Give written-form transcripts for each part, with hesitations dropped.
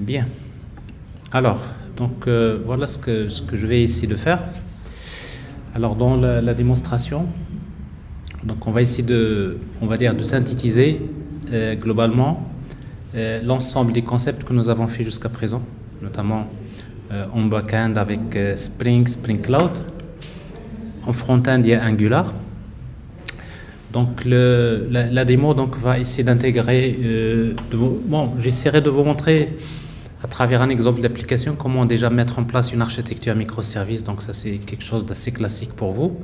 Bien. Alors, voilà ce que je vais essayer de faire. Alors, dans la démonstration, donc on va essayer on va dire, de synthétiser globalement l'ensemble des concepts que nous avons fait jusqu'à présent, notamment en back-end avec Spring Cloud. En front-end, il y a Angular. Donc la démo va essayer d'intégrer, j'essaierai de vous montrer à travers un exemple d'application comment déjà mettre en place une architecture microservice. Donc ça, c'est quelque chose d'assez classique pour vous.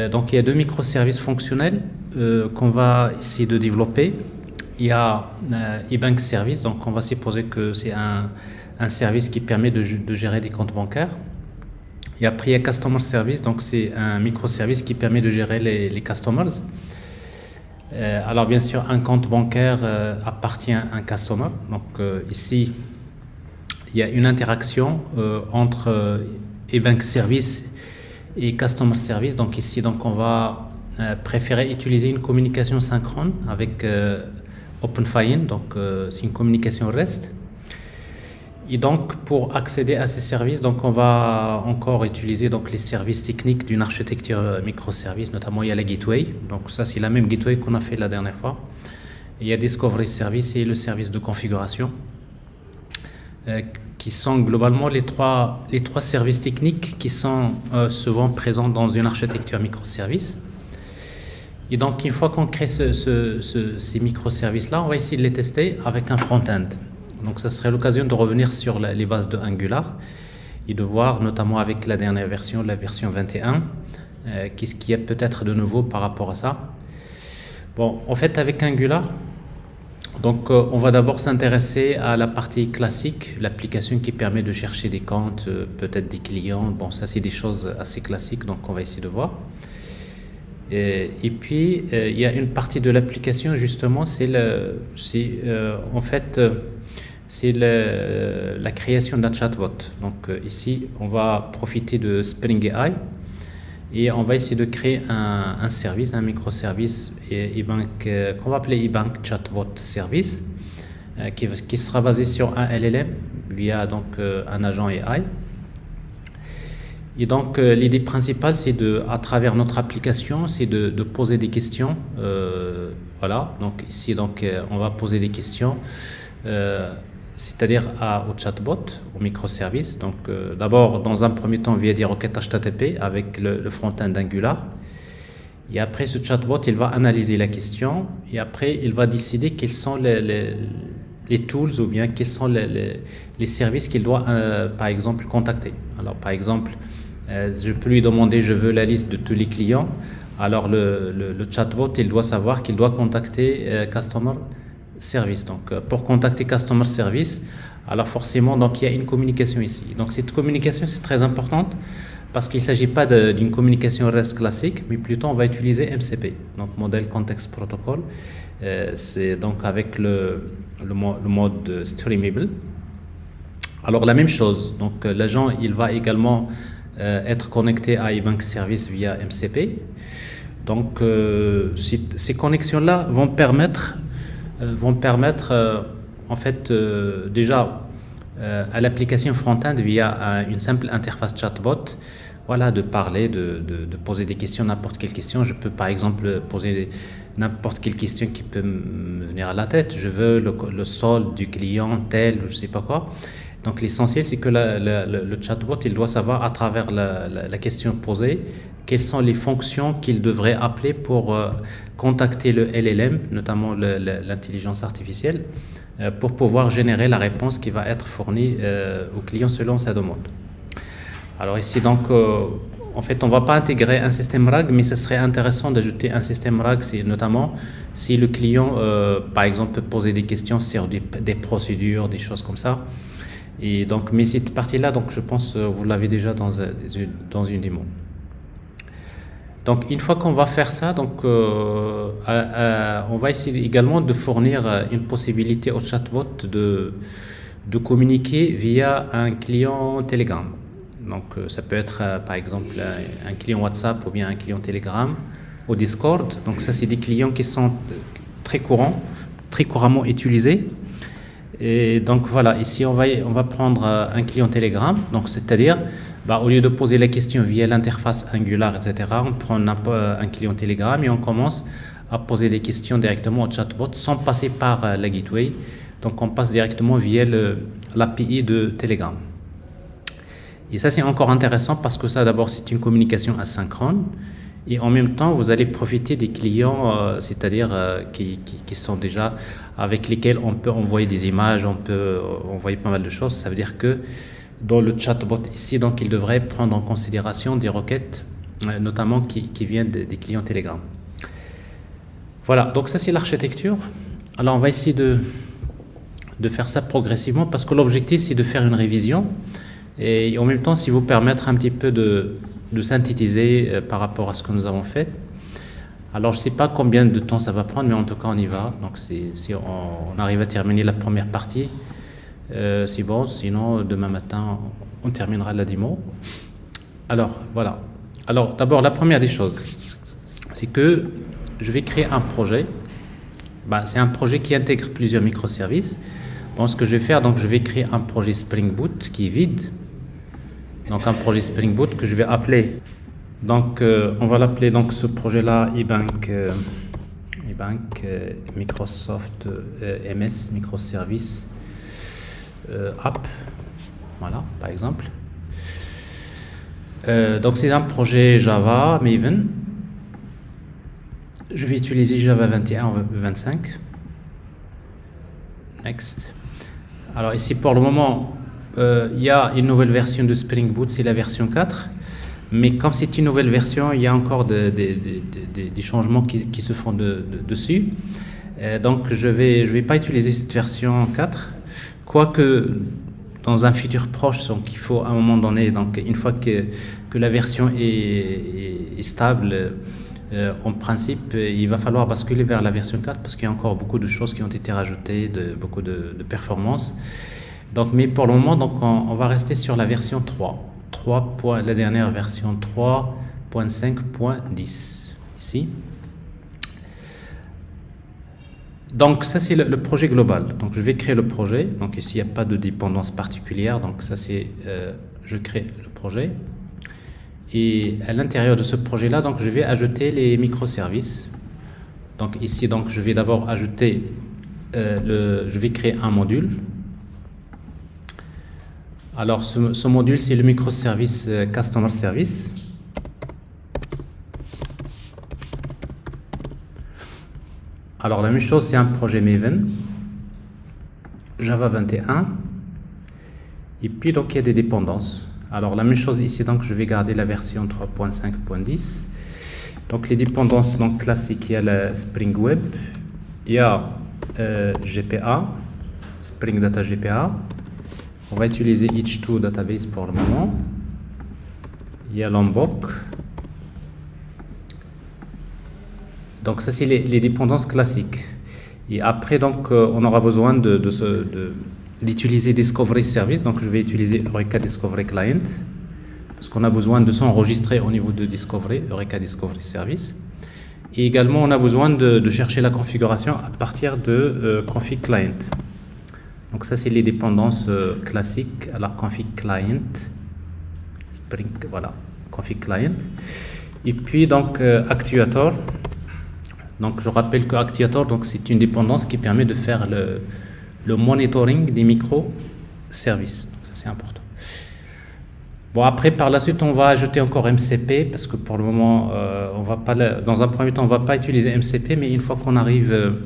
Donc il y a deux microservices fonctionnels qu'on va essayer de développer. Il y a eBank Service, donc on va supposer que c'est un service qui permet de gérer des comptes bancaires. Et après, il y a Customer Service, donc c'est un microservice qui permet de gérer les customers. Alors bien sûr, un compte bancaire appartient à un customer. Donc ici, il y a une interaction entre eBank Service et Customer Service. Donc ici, on va préférer utiliser une communication synchrone avec OpenFIN. Donc c'est une communication REST. Et donc, pour accéder à ces services, on va encore utiliser les services techniques d'une architecture microservice, notamment il y a la gateway. Donc ça, c'est la même gateway qu'on a fait la dernière fois. Et il y a Discovery Service et le service de configuration, qui sont globalement les trois services techniques qui sont souvent présents dans une architecture microservice. Et donc, une fois qu'on crée ces microservices-là, on va essayer de les tester avec un front-end. Donc, ça serait l'occasion de revenir sur les bases de Angular et de voir, notamment avec la dernière version, la version 21, qu'est-ce qu'il y a peut-être de nouveau par rapport à ça. Bon, en fait, avec Angular, on va d'abord s'intéresser à la partie classique, l'application qui permet de chercher des comptes, peut-être des clients. Bon, ça, c'est des choses assez classiques, donc on va essayer de voir. Et puis, il y a une partie de l'application, justement, c'est la création d'un chatbot. Donc ici, on va profiter de Spring AI et on va essayer de créer un service, un microservice qu'on va appeler eBank Chatbot Service, qui sera basé sur un LLM via un agent AI. Et donc l'idée principale, c'est à travers notre application, c'est de poser des questions. Voilà. Donc ici, on va poser des questions. C'est-à-dire au chatbot, au microservice. Donc d'abord, dans un premier temps, via des requêtes HTTP avec le front-end d'Angular. Et après, ce chatbot, il va analyser la question et après, il va décider quels sont les tools ou bien quels sont les services qu'il doit, par exemple, contacter. Alors, par exemple, je peux lui demander, je veux la liste de tous les clients. Alors, le chatbot, il doit savoir qu'il doit contacter Customer Service. Donc, pour contacter Customer Service, alors forcément, il y a une communication ici. Donc, cette communication, c'est très importante parce qu'il ne s'agit pas d'une communication REST classique, mais plutôt on va utiliser MCP, donc Model Context Protocol. C'est donc avec le mode streamable. Alors, la même chose. Donc, l'agent, il va également être connecté à eBank Service via MCP. Donc, ces connexions-là vont permettre en fait déjà à l'application front-end via une simple interface chatbot, voilà, de parler, de poser des questions, n'importe quelle question. Je peux par exemple poser n'importe quelle question qui peut me venir à la tête. Je veux le solde du client tel, je sais pas quoi. Donc l'essentiel, c'est que le chatbot, il doit savoir à travers la question posée quelles sont les fonctions qu'il devrait appeler pour contacter le LLM, notamment l'intelligence artificielle, pour pouvoir générer la réponse qui va être fournie au client selon sa demande. Alors ici, en fait, on ne va pas intégrer un système RAG, mais ce serait intéressant d'ajouter un système RAG, notamment si le client, par exemple, peut poser des questions sur des procédures, des choses comme ça. Et donc, mais cette partie-là, je pense vous l'avez déjà dans une démo. Donc, une fois qu'on va faire ça, on va essayer également de fournir une possibilité au chatbot de communiquer via un client Telegram. Donc, ça peut être, par exemple, un client WhatsApp ou bien un client Telegram ou Discord. Donc, ça, c'est des clients qui sont très couramment utilisés. Et donc voilà, ici on va prendre un client Telegram, donc c'est-à-dire au lieu de poser la question via l'interface Angular, etc., on prend un client Telegram et on commence à poser des questions directement au chatbot sans passer par la gateway. Donc on passe directement via l'API de Telegram. Et ça c'est encore intéressant parce que ça d'abord c'est une communication asynchrone et en même temps vous allez profiter des clients, c'est-à-dire qui sont déjà avec lesquels on peut envoyer des images, on peut envoyer pas mal de choses. Ça veut dire que dans le chatbot ici, donc il devrait prendre en considération des requêtes, notamment qui viennent des clients Telegram. Voilà, donc ça c'est l'architecture. Alors on va essayer de faire ça progressivement parce que l'objectif c'est de faire une révision et en même temps si vous permettre un petit peu de synthétiser par rapport à ce que nous avons fait. Alors je ne sais pas combien de temps ça va prendre, mais en tout cas on y va. Donc si on arrive à terminer la première partie, c'est bon, sinon demain matin on terminera la démo. Alors voilà. Alors d'abord la première des choses, c'est que je vais créer un projet. C'est un projet qui intègre plusieurs microservices. Bon, ce que je vais faire, donc je vais créer un projet Spring Boot qui est vide. Donc un projet Spring Boot que je vais appeler. Donc on va l'appeler donc ce projet-là eBank Microsoft MS Microservice App. Voilà, par exemple. Donc c'est un projet Java Maven. Je vais utiliser Java 21 ou 25. Next. Alors ici pour le moment, il y a une nouvelle version de Spring Boot, c'est la version 4. Mais comme c'est une nouvelle version, il y a encore des changements qui se font dessus. Donc je vais pas utiliser cette version 4. Quoique dans un futur proche, donc il faut à un moment donné, donc une fois que la version est stable, en principe, il va falloir basculer vers la version 4 parce qu'il y a encore beaucoup de choses qui ont été rajoutées, beaucoup de performances. Donc, mais pour le moment, donc, on va rester sur la version 3. La dernière version 3.5.10 ici. Donc ça c'est le projet global. Donc je vais créer le projet. Donc ici il n'y a pas de dépendance particulière. Donc ça c'est je crée le projet. Et à l'intérieur de ce projet-là, donc je vais ajouter les microservices. Donc ici, donc je vais d'abord ajouter je vais créer un module. Alors ce module, c'est le microservice Customer Service. Alors la même chose, c'est un projet Maven, Java 21. Et puis donc il y a des dépendances. Alors la même chose ici, donc je vais garder la version 3.5.10. Donc les dépendances donc classiques, il y a le Spring Web, il y a GPA, Spring Data GPA. On va utiliser H2 Database pour le moment. Il y a Lombok. Donc ça c'est les dépendances classiques. Et après donc on aura besoin d'utiliser Discovery Service. Donc je vais utiliser Eureka Discovery Client parce qu'on a besoin de s'enregistrer au niveau de Discovery, Eureka Discovery Service. Et également on a besoin de chercher la configuration à partir de config client. Donc ça c'est les dépendances classiques. Alors config client, Spring, voilà, config client. Et puis donc Actuator. Donc je rappelle que Actuator, donc c'est une dépendance qui permet de faire le monitoring des microservices. Donc ça c'est important. Bon, après par la suite on va ajouter encore MCP parce que pour le moment on va pas dans un premier temps on va pas utiliser MCP, mais une fois qu'on arrive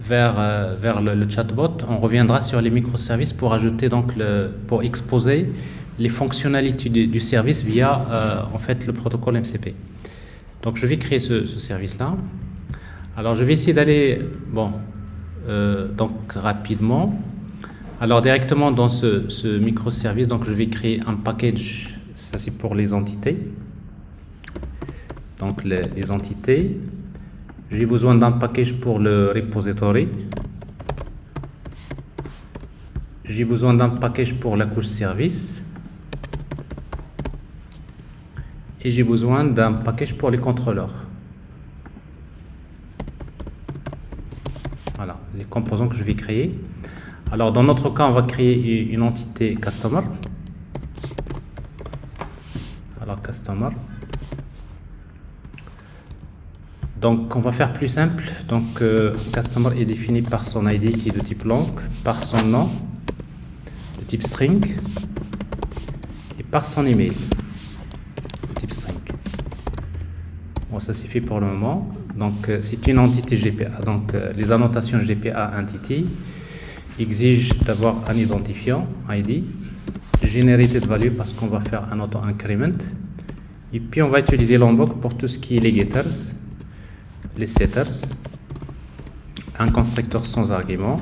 vers le chatbot, on reviendra sur les microservices pour ajouter donc pour exposer les fonctionnalités du service via en fait le protocole MCP. Donc je vais créer ce service là. Alors je vais essayer d'aller donc rapidement. Alors directement dans ce microservice, donc je vais créer un package. Ça c'est pour les entités. Donc les entités. J'ai besoin d'un package pour le repository. J'ai besoin d'un package pour la couche service. Et j'ai besoin d'un package pour les contrôleurs. Voilà, les composants que je vais créer. Alors dans notre cas, on va créer une entité customer. Alors customer. Donc on va faire plus simple. Donc customer est défini par son ID qui est de type long, par son nom de type string et par son email de type string. Bon, ça c'est fait pour le moment. Donc c'est une entité GPA. Donc les annotations GPA entity exigent d'avoir un identifiant ID, generated value parce qu'on va faire un auto increment, et puis on va utiliser l'invoke pour tout ce qui est les getters, les setters, un constructeur sans argument,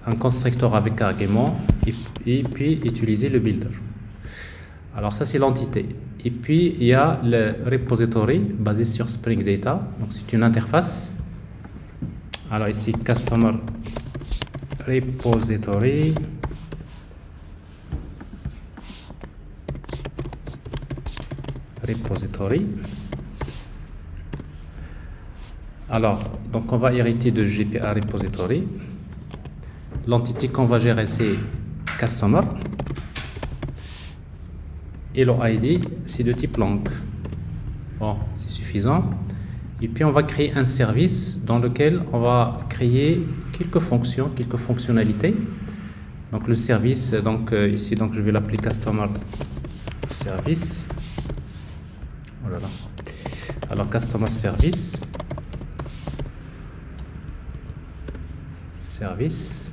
un constructeur avec argument, et puis utiliser le builder. Alors ça c'est l'entité. Et puis il y a le repository basé sur Spring Data. Donc c'est une interface. Alors ici customer repository. Repository. Alors, donc on va hériter de GPA repository. L'entité qu'on va gérer c'est customer. Et le ID c'est de type long. Bon, c'est suffisant. Et puis on va créer un service dans lequel on va créer quelques fonctions, quelques fonctionnalités. Donc le service, donc ici donc je vais l'appeler customer service. Oh là là. Alors customer service. Service.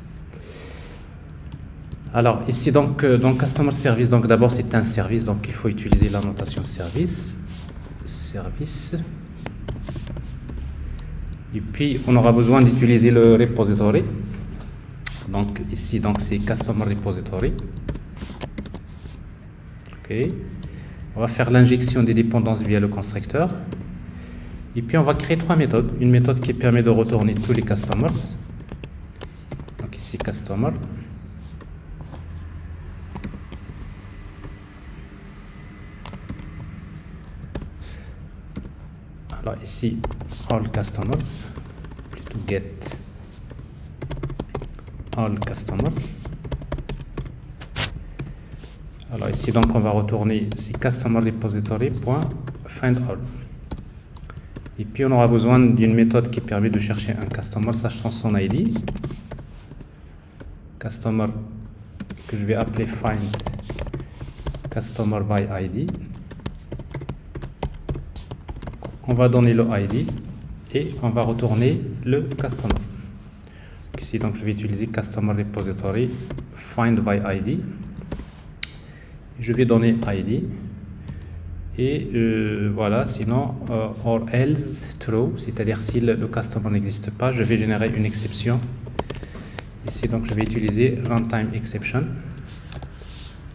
Alors ici donc dans customer service, donc d'abord c'est un service, donc il faut utiliser la notation service. Service. Et puis on aura besoin d'utiliser le repository. Donc ici donc c'est customer repository. Ok. On va faire l'injection des dépendances via le constructeur. Et puis on va créer trois méthodes. Une méthode qui permet de retourner tous les customers. Donc ici customer. Alors ici all customers, plutôt get all customers. Alors ici donc on va retourner c'est customer repository.find all. Et puis on aura besoin d'une méthode qui permet de chercher un customer sachant son ID. Customer que je vais appeler find customer by ID. On va donner le ID et on va retourner le customer. Ici donc je vais utiliser customer repository find by ID. Je vais donner ID et voilà, sinon or else true, c'est-à-dire si le customer n'existe pas, je vais générer une exception. Ici donc je vais utiliser runtime exception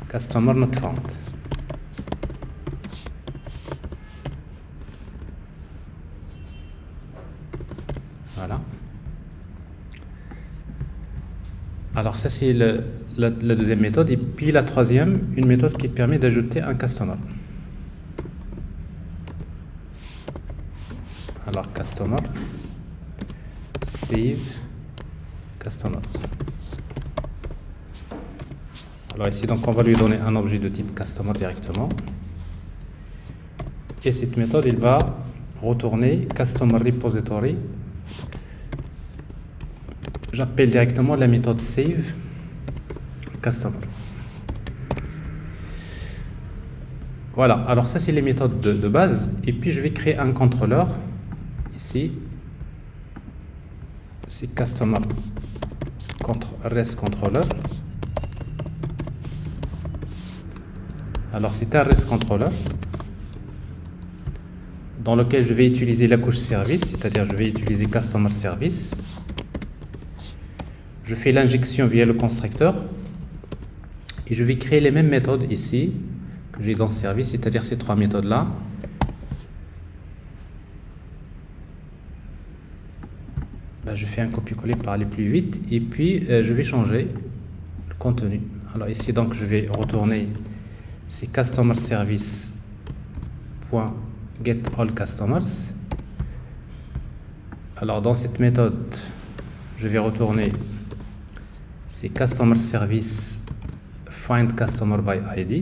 customer not found. Voilà. Alors ça c'est la deuxième méthode. Et puis la troisième, une méthode qui permet d'ajouter un customer. Alors customer save customer. Alors ici donc on va lui donner un objet de type customer directement. Et cette méthode il va retourner customer repository. J'appelle directement la méthode save customer. Voilà, alors ça c'est les méthodes de base. Et puis je vais créer un contrôleur. Ici, c'est customer REST controller. Alors c'est un REST controller dans lequel je vais utiliser la couche service, c'est-à-dire je vais utiliser customer service. Je fais l'injection via le constructeur et je vais créer les mêmes méthodes ici que j'ai dans ce service, c'est-à-dire ces trois méthodes-là. Ben, je fais un copier-coller pour aller plus vite et puis je vais changer le contenu. Alors ici donc je vais retourner c'est customer service .get all customers. Alors dans cette méthode je vais retourner c'est customer service find customer by ID.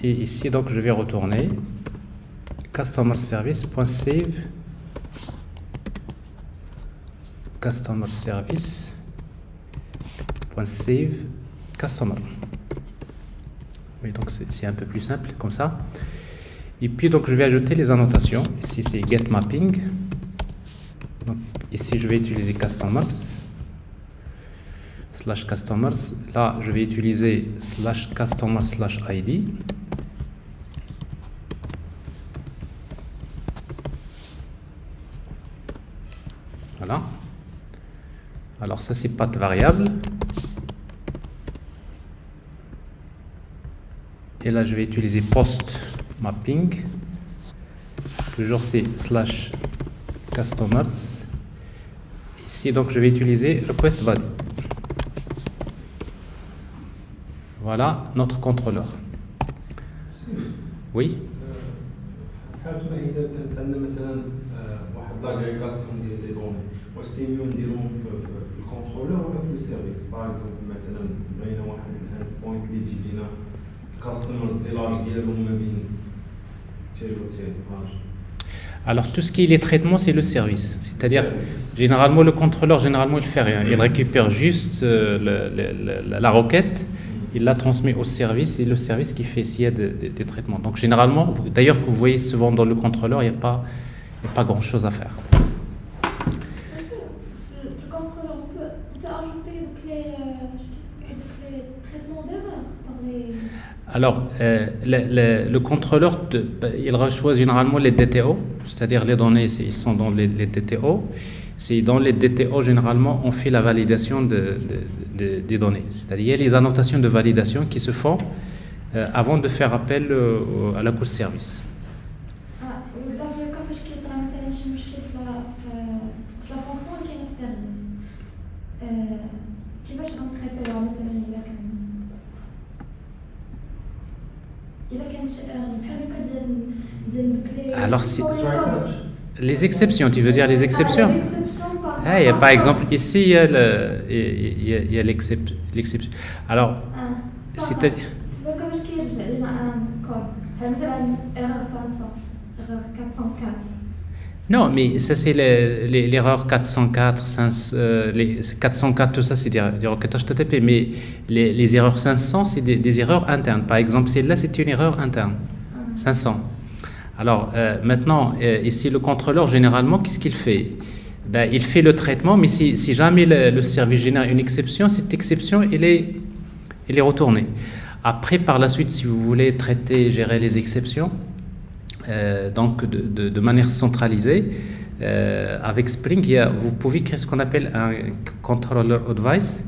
Et ici, donc, je vais retourner customer service.save customer service.save customer. Oui, donc c'est un peu plus simple comme ça. Et puis donc je vais ajouter les annotations. Ici c'est get mapping. Donc, ici je vais utiliser customers slash customers. Là je vais utiliser slash customer slash ID. Voilà. Alors ça c'est path variable. Et là je vais utiliser post mapping. Toujours c'est slash customers. Ici donc je vais utiliser request body. Voilà notre contrôleur. Oui. حالتنا اذا كانت عندنا مثلا واحد لاغريغاسيون ديال لي دوني واش سيميو نديروهم في الكونترولور ولا في السيرفيس باغ اكزومبل مثلا بغينا واحد الهاند بوينت اللي تجيب لنا كاستمرز دي لاج ديالهم ما بين تيل وتيل هاج. Alors tout ce qui est les traitements, c'est le service. C'est-à-dire, généralement, le contrôleur, généralement, il fait rien. Il récupère juste la requête, il la transmet au service, et le service qui fait s'il y a des traitements. Donc généralement, d'ailleurs que vous voyez souvent dans le contrôleur, il n'y a pas grand-chose à faire. Le contrôleur, on peut ajouter les traitements d'erreur par les... Alors, le contrôleur, il reçoit généralement les DTO, c'est-à-dire les données, ils sont dans les DTO. C'est dans les DTO, généralement, on fait la validation des données. C'est-à-dire, il y a les annotations de validation qui se font avant de faire appel à la couche service. ولا في الكا فاش كيطرا مثلا شي مشكل في لا فونكسيون اللي كاينه في السيرفيس كيفاش غنتريطيوها مثلا الا كانت بحال هكا ديال دوك لي Alors, les exceptions, tu veux dire les exceptions? Ah, il y a, par exemple, ici, il y a l'exception. Alors, c'est-à-dire... كيفاش كيرجع لنا كود بحال مثلا ايرور 500 ايرور 404. Non, mais ça c'est l'erreur 404, 404, tout ça c'est des requêtes HTTP, mais les erreurs 500 c'est des erreurs internes. Par exemple, celle-là c'est une erreur interne, 500. Alors maintenant, ici le contrôleur généralement, qu'est-ce qu'il fait? Ben, il fait le traitement, mais si jamais le service génère une exception, cette exception elle est retournée. Après, par la suite, si vous voulez traiter, gérer les exceptions, donc de manière centralisée, avec Spring, vous pouvez créer ce qu'on appelle un controller advice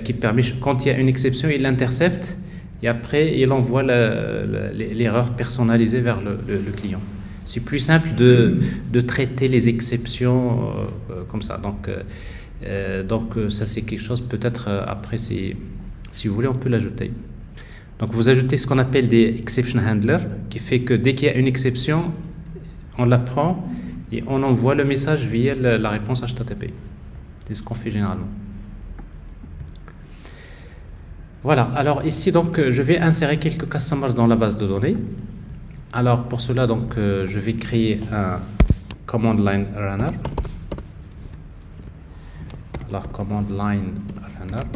qui permet, quand il y a une exception, il l'intercepte et après il envoie l'erreur personnalisée vers le client. C'est plus simple de traiter les exceptions comme ça. Donc ça c'est quelque chose, peut-être après, si vous voulez, on peut l'ajouter. Donc vous ajoutez ce qu'on appelle des exception handlers, qui fait que dès qu'il y a une exception, on la prend et on envoie le message via la réponse HTTP. C'est ce qu'on fait généralement. Voilà, alors ici donc je vais insérer quelques customers dans la base de données. Alors pour cela donc je vais créer un command line runner. Alors command line runner.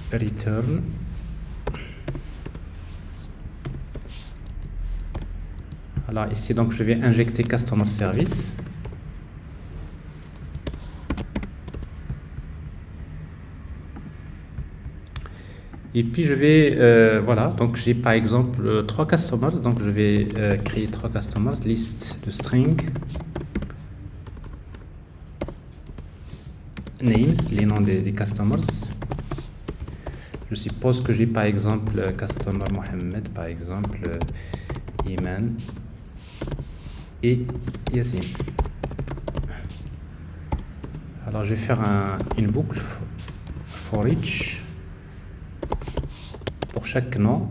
Return alors ici donc je vais injecter customer service et puis je vais voilà, donc j'ai par exemple 3 customers, donc je vais créer 3 customers, liste de string names, les noms des customers. Je suppose que j'ai par exemple customer Mohamed, par exemple Iman et Yassine. Alors je vais faire une boucle for each. Pour chaque nom,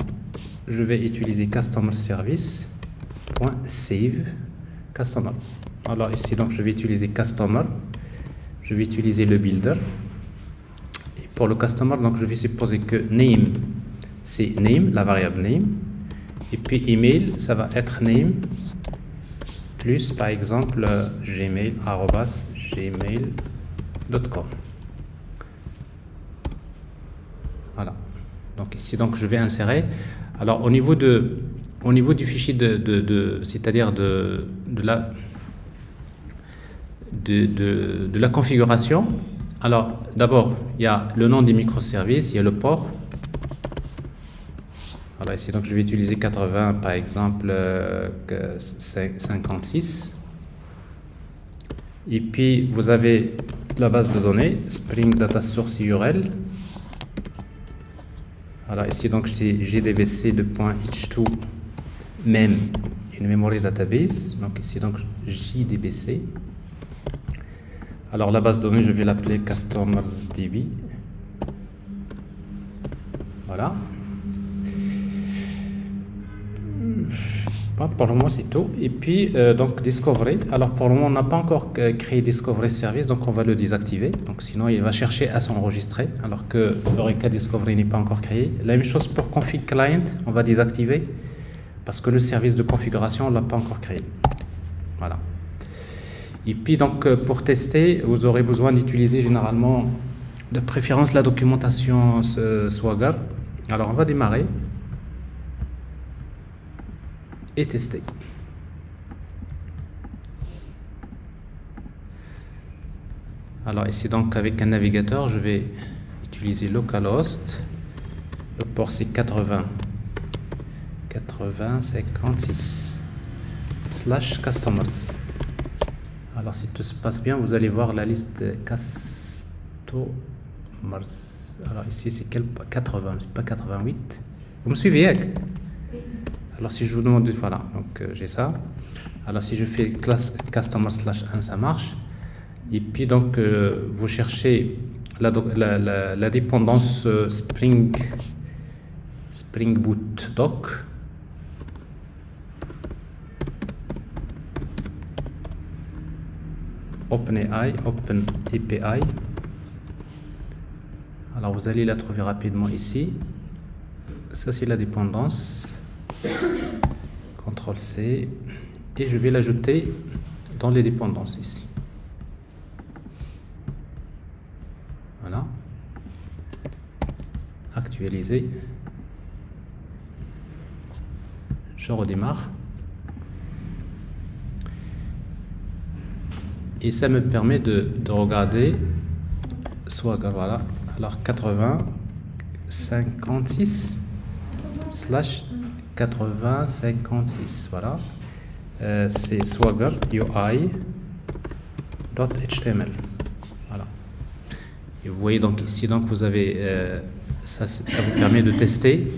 je vais utiliser customer service.save customer. Alors ici, donc, je vais utiliser customer. Je vais utiliser le builder. Et pour le customer, donc, je vais supposer que name, c'est name, la variable name. Et puis email, ça va être name plus, par exemple, gmail@gmail.com. Voilà. Donc ici, donc, je vais insérer. Alors au niveau du fichier c'est-à-dire de la configuration. Alors d'abord, il y a le nom des microservices, il y a le port. Alors ici, donc, je vais utiliser 80, par exemple, 56. Et puis, vous avez la base de données, Spring Data Source URL. Alors ici, donc, c'est jdbc.h2 même une memory database. Donc ici, donc, jdbc. Alors la base de données, je vais l'appeler customersdb. Voilà. Pour le moment, c'est tout. Et puis, donc, Discovery. Alors, pour le moment, on n'a pas encore créé Discovery Service, donc on va le désactiver. Donc, sinon, il va chercher à s'enregistrer, alors que Eureka Discovery n'est pas encore créé. La même chose pour Config Client, on va désactiver, parce que le service de configuration, on ne l'a pas encore créé. Voilà. Et puis, donc, pour tester, vous aurez besoin d'utiliser généralement, de préférence, la documentation Swagger. Alors, on va démarrer. Et tester. Alors ici, donc, avec un navigateur, je vais utiliser localhost. Le port, c'est 56 / customers. Alors si tout se passe bien, vous allez voir la liste customers. Alors ici, c'est quel 80, c'est pas 88. Vous me suivez, Yak? Alors si je vous demande, voilà, donc j'ai ça. Alors si je fais classe customer /1, ça marche. Et puis donc vous cherchez la dépendance Spring Boot Doc. OpenAPI. Alors vous allez la trouver rapidement ici. Ça c'est la dépendance. CTRL-C, et je vais l'ajouter dans les dépendances ici. Voilà. Actualiser. Je redémarre. Et ça me permet de regarder Swagger. Voilà. Alors 56 / 8056, voilà. C'est Swagger UI.html. Voilà. Et vous voyez donc ici, donc vous avez ça vous permet de tester.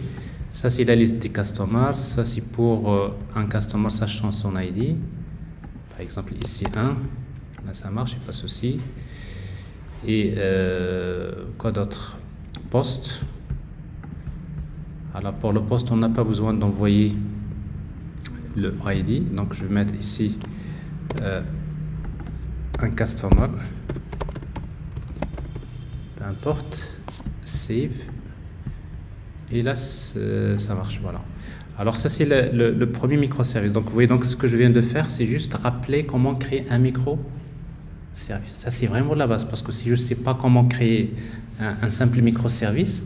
Ça c'est la liste des customers. Ça c'est pour un customer sachant son ID. Par exemple ici 1. Là ça marche, pas de souci. Et quoi d'autre? Post. Alors pour le poste, on n'a pas besoin d'envoyer le ID. Donc je vais mettre ici un customer. Peu importe. Save. Et là, ça marche. Voilà. Alors ça, c'est le premier microservice. Donc vous voyez, donc, ce que je viens de faire, c'est juste rappeler comment créer un microservice. Ça, c'est vraiment la base. Parce que si je ne sais pas comment créer un simple microservice,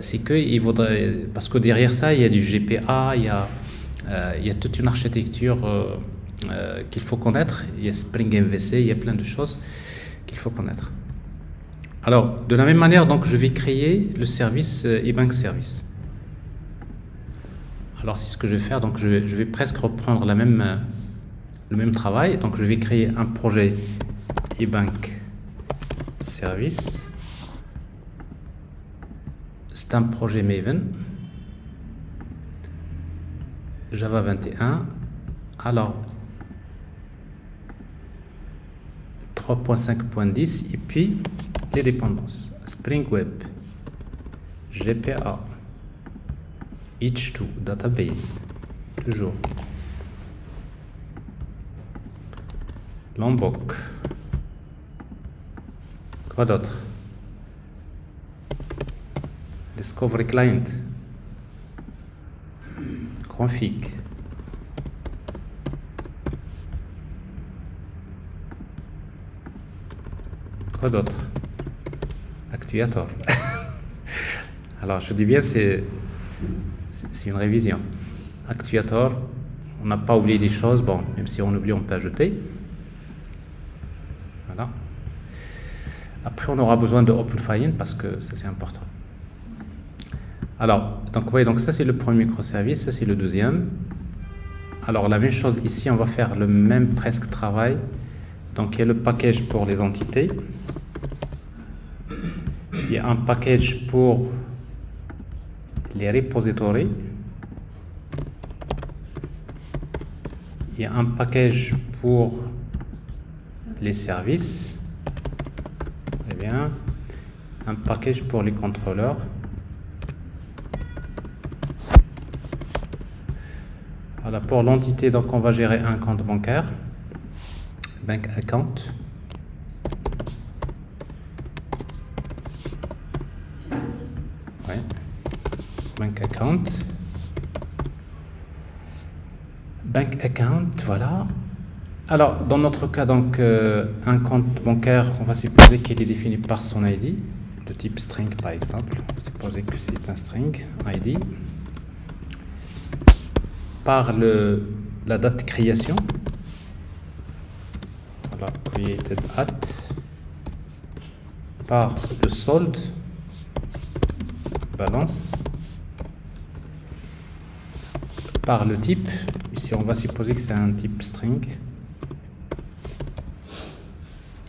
c'est que il vaudrait, parce que derrière ça il y a du GPA, il y a toute une architecture qu'il faut connaître, il y a Spring MVC, il y a plein de choses qu'il faut connaître. Alors de la même manière, donc je vais créer le service eBank Service. Alors c'est ce que je vais faire, donc je vais presque reprendre le même travail. Donc je vais créer un projet eBank Service. C'est un projet Maven, Java 21. Alors 3.5.10 et puis les dépendances Spring Web, GPA, H2 Database, toujours Lombok. Quoi d'autre? Discovery Client. Config. Quoi d'autre? Actuator. Alors, je dis bien, c'est une révision. Actuator, on n'a pas oublié des choses. Bon, même si on oublie, on peut ajouter. Voilà. Après, on aura besoin de OpenFIN parce que ça, c'est important. Alors, donc, vous voyez, donc ça, c'est le premier microservice. Ça, c'est le deuxième. Alors, la même chose ici, on va faire le même presque travail. Donc, il y a le package pour les entités. Il y a un package pour les repositories. Il y a un package pour les services. Très bien. Un package pour les contrôleurs. Voilà, pour l'entité, donc on va gérer un compte bancaire. Bank account. Ouais. Bank account. Bank account, voilà. Alors, dans notre cas, donc, un compte bancaire, on va supposer qu'il est défini par son ID, de type string par exemple. On va supposer que c'est un string ID. Par la date de création. Voilà, created at. Par le solde, balance. Par le type, ici on va supposer que c'est un type string.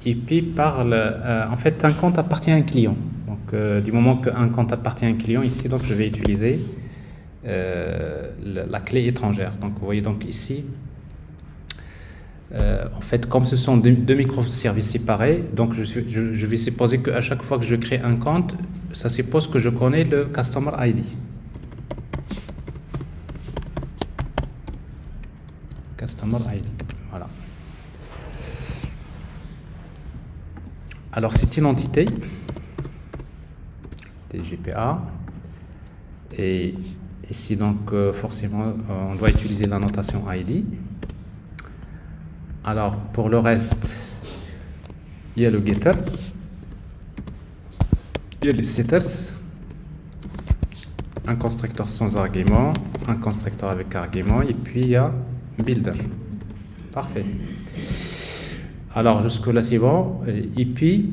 Et puis par en fait un compte appartient à un client. Donc du moment qu'un compte appartient à un client, ici donc je vais utiliser la clé étrangère. Donc vous voyez donc ici, en fait comme ce sont deux microservices séparés, donc je vais supposer qu'à chaque fois que je crée un compte, ça suppose que je connais le Customer ID. Customer ID, voilà. Alors c'est une entité GPA et ici donc forcément on doit utiliser la notation ID. Alors pour le reste, il y a le getter, il y a les setters, un constructeur sans argument, un constructeur avec argument et puis il y a builder. Parfait. Alors jusque là c'est bon. Et puis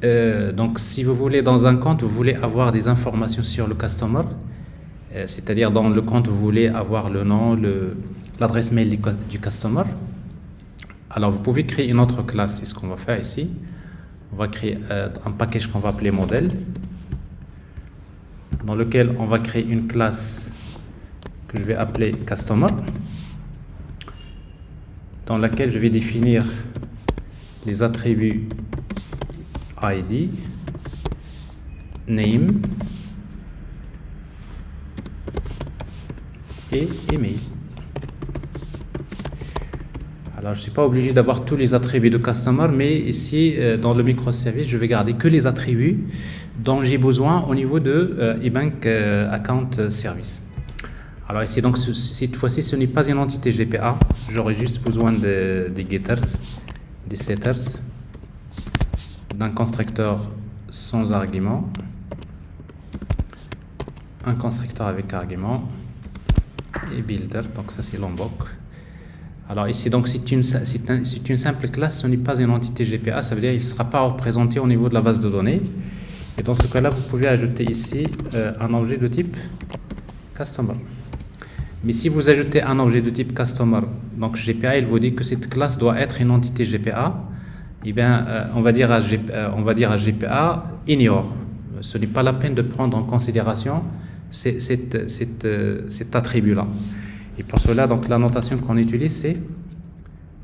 donc si vous voulez dans un compte, vous voulez avoir des informations sur le customer, c'est-à-dire dans le compte vous voulez avoir le nom, l'adresse mail du customer. Alors vous pouvez créer une autre classe, c'est ce qu'on va faire ici. On va créer un package qu'on va appeler modèle, dans lequel on va créer une classe que je vais appeler customer, dans laquelle je vais définir les attributs ID, name et email. Alors je ne suis pas obligé d'avoir tous les attributs de customer, mais ici dans le microservice je vais garder que les attributs dont j'ai besoin au niveau de eBank Account Service. Alors ici donc cette fois-ci ce n'est pas une entité GPA, j'aurai juste besoin des getters, des setters, d'un constructeur sans argument, un constructeur avec argument et builder, donc ça c'est Lombok. Alors ici donc c'est une simple classe, ce n'est pas une entité GPA, ça veut dire qu'il ne sera pas représenté au niveau de la base de données. Et dans ce cas-là, vous pouvez ajouter ici un objet de type customer. Mais si vous ajoutez un objet de type customer, donc GPA, il vous dit que cette classe doit être une entité GPA. Eh bien, on va dire à GPA, ignore. Ce n'est pas la peine de prendre en considération cet attribut-là. Et pour cela, donc la notation qu'on utilise, c'est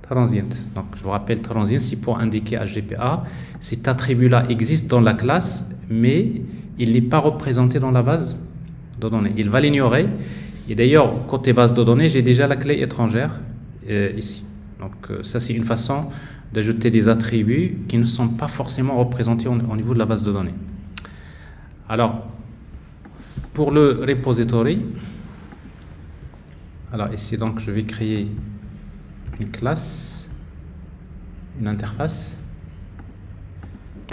transient. Donc, je vous rappelle, transient, c'est pour indiquer à GPA, cet attribut-là existe dans la classe, mais il n'est pas représenté dans la base de données. Il va l'ignorer. Et d'ailleurs, côté base de données, j'ai déjà la clé étrangère ici. Donc, ça, c'est une façon d'ajouter des attributs qui ne sont pas forcément représentés au niveau de la base de données. Alors, pour le repository, alors ici donc je vais créer une classe, une interface.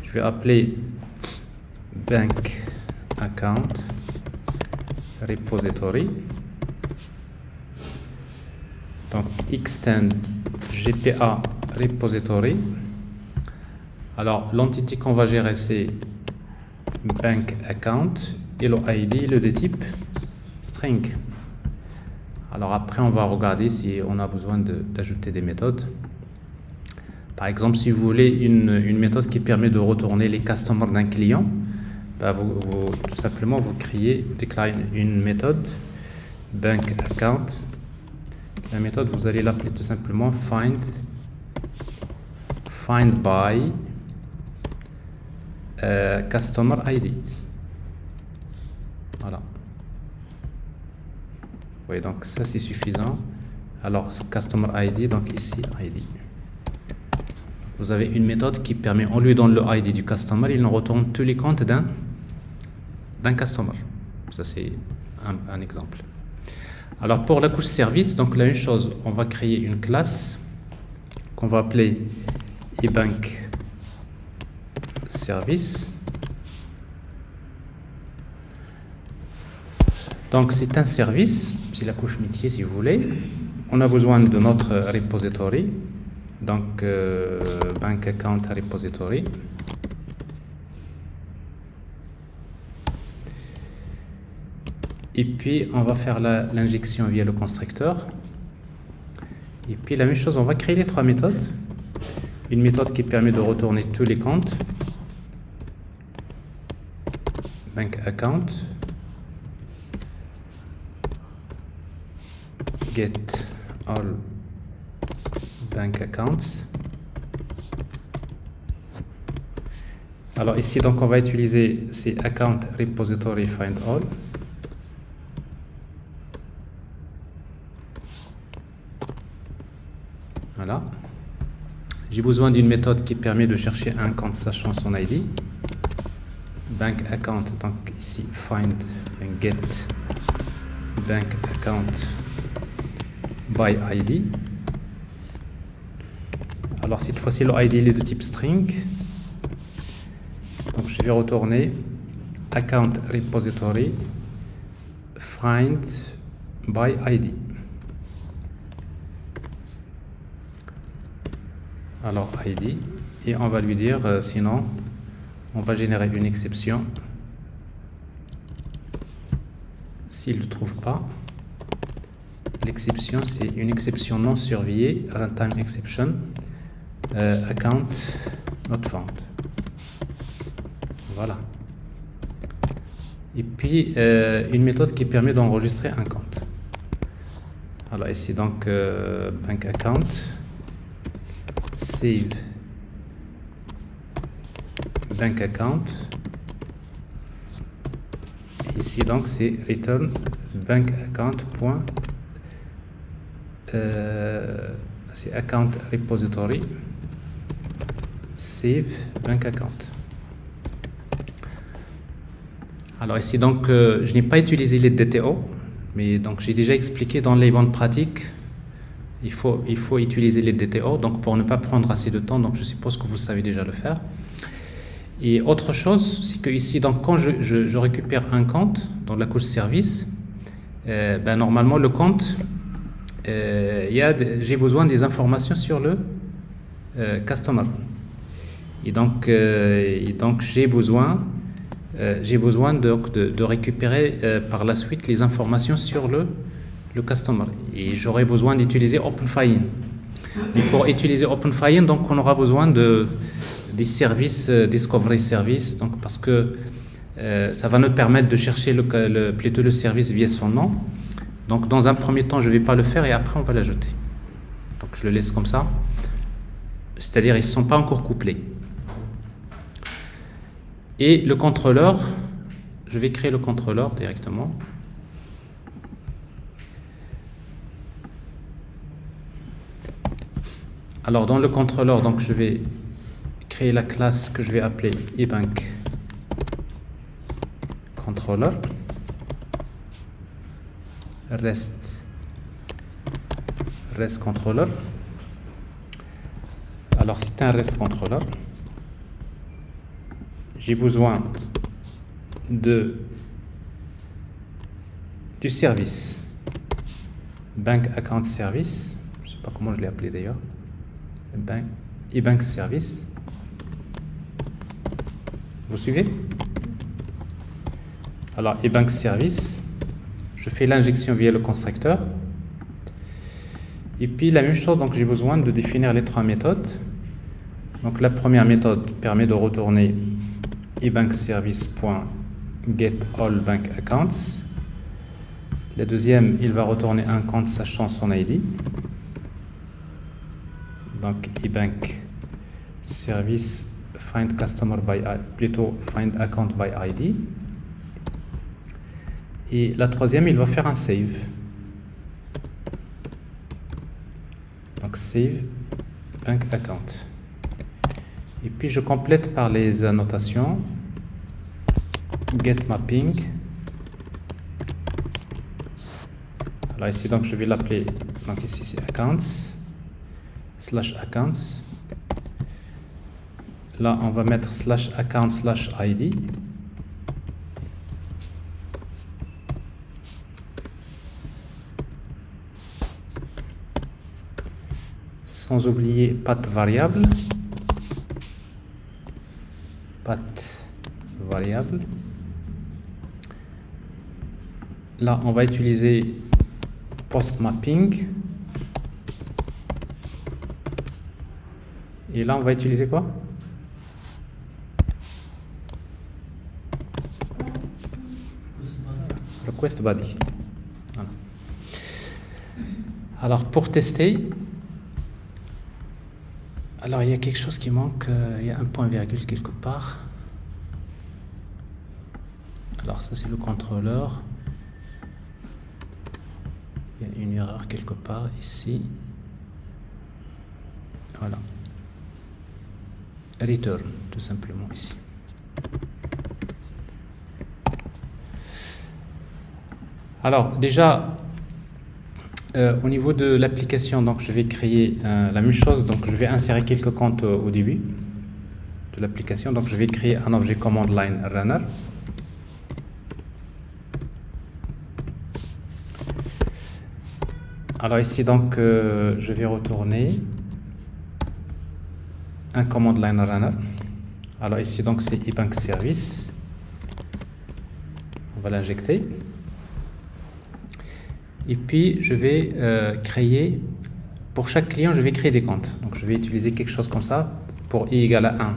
Je vais appeler bank account repository. Donc extend GPA repository. Alors l'entité qu'on va gérer c'est bank account et le ID le de type string. Alors après on va regarder si on a besoin d'ajouter des méthodes. Par exemple si vous voulez une méthode qui permet de retourner les customers d'un client, bah tout simplement vous déclarez une méthode bank account. La méthode vous allez l'appeler tout simplement find by customer ID. Voilà. Oui, donc ça c'est suffisant. Alors customer ID, donc ici ID. Vous avez une méthode qui permet, on lui donne le ID du customer, il nous retourne tous les comptes d'un customer. Ça c'est un exemple. Alors pour la couche service, donc la même chose, on va créer une classe qu'on va appeler eBank Service. Donc c'est un service, c'est la couche métier si vous voulez. On a besoin de notre repository, donc bank account repository. Et puis on va faire l'injection via le constructeur. Et puis la même chose, on va créer les trois méthodes. Une méthode qui permet de retourner tous les comptes. Bank account. Get all bank accounts. Alors ici donc on va utiliser ces account repository find all. Voilà. J'ai besoin d'une méthode qui permet de chercher un compte sachant son ID. Bank account, donc ici find and get bank account by ID. Alors cette fois-ci le ID est de type string. Donc je vais retourner account repository find by ID. Alors ID et on va lui dire sinon on va générer une exception s'il ne trouve pas. L'exception c'est une exception non surveillée, runtime exception, account not found. Voilà. Et puis une méthode qui permet d'enregistrer un compte. Alors ici donc bank account save bank account. Et ici donc c'est return bank account point c'est account repository save bank account. Alors ici donc je n'ai pas utilisé les DTO, mais donc j'ai déjà expliqué dans les bonnes pratiques. Il faut utiliser les DTO, donc pour ne pas prendre assez de temps, donc je suppose que vous savez déjà le faire. Et autre chose, c'est que ici, donc quand je récupère un compte dans la couche service, normalement le compte, j'ai besoin des informations sur le customer. Et donc j'ai besoin de récupérer par la suite les informations sur le customer, et j'aurai besoin d'utiliser OpenFINE. Mais pour utiliser OpenFINE, donc on aura besoin des services Discovery Service, donc parce que ça va nous permettre de chercher plutôt le service via son nom. Donc dans un premier temps je ne vais pas le faire et après on va l'ajouter. Donc je le laisse comme ça, c'est-à-dire ils ne sont pas encore couplés. Et le contrôleur, je vais créer le contrôleur directement. Alors dans le contrôleur, donc je vais créer la classe que je vais appeler eBank controller. REST controller. Alors c'est un REST controller. J'ai besoin du service Bank Account Service. Je ne sais pas comment je l'ai appelé d'ailleurs. eBank Service. Vous suivez? Alors eBank Service, je fais l'injection via le constructeur. Et puis la même chose, donc j'ai besoin de définir les trois méthodes. Donc la première méthode permet de retourner ebankservice.getAllBankAccounts. La deuxième, il va retourner un compte sachant son ID. Donc eBank service find customer by plutôt find account by ID. Et la troisième, il va faire un save. Donc save bank account. Et puis je complète par les annotations get mapping. Alors ici donc je vais l'appeler, donc ici c'est accounts /accounts. Là on va mettre /account/id. Sans oublier path variable. Là on va utiliser post mapping. Et là on va utiliser quoi? Request body. Voilà. Alors pour tester, alors il y a quelque chose qui manque, il y a un point virgule quelque part. Alors ça c'est le contrôleur. Il y a une erreur quelque part ici. Voilà. Return tout simplement ici. Alors déjà au niveau de l'application, donc je vais créer la même chose, donc je vais insérer quelques comptes au début de l'application. Donc je vais créer un objet command line runner. Alors ici donc je vais retourner un command line runner. Alors ici donc c'est eBank service. On va l'injecter. Et puis je vais créer, pour chaque client je vais créer des comptes. Donc je vais utiliser quelque chose comme ça pour i égale à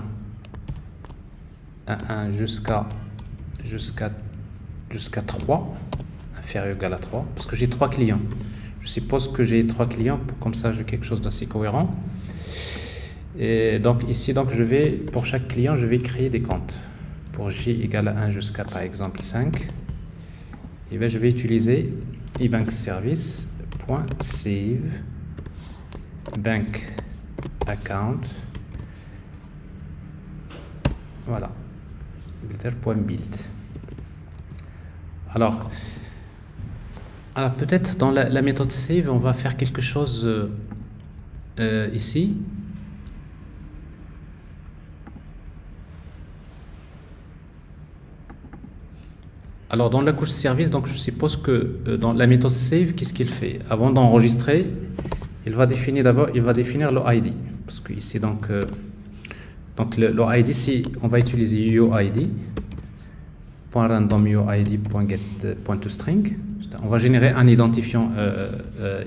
1 jusqu'à 3, inférieur ou égal à 3, parce que j'ai 3 clients. Je suppose que j'ai 3 clients, comme ça j'ai quelque chose d'assez cohérent. Et donc ici donc je vais, pour chaque client je vais créer des comptes. Pour j égale à 1 jusqu'à par exemple 5, et bien je vais utiliser eBank service.save bank account, voilà, build. Alors peut-être dans la méthode save on va faire quelque chose ici. Alors dans la couche service, donc je suppose que dans la méthode save, qu'est-ce qu'il fait? Avant d'enregistrer, il va définir le ID, parce que ici donc le ID, si on va utiliser uid .random uid.get.toString, on va générer un identifiant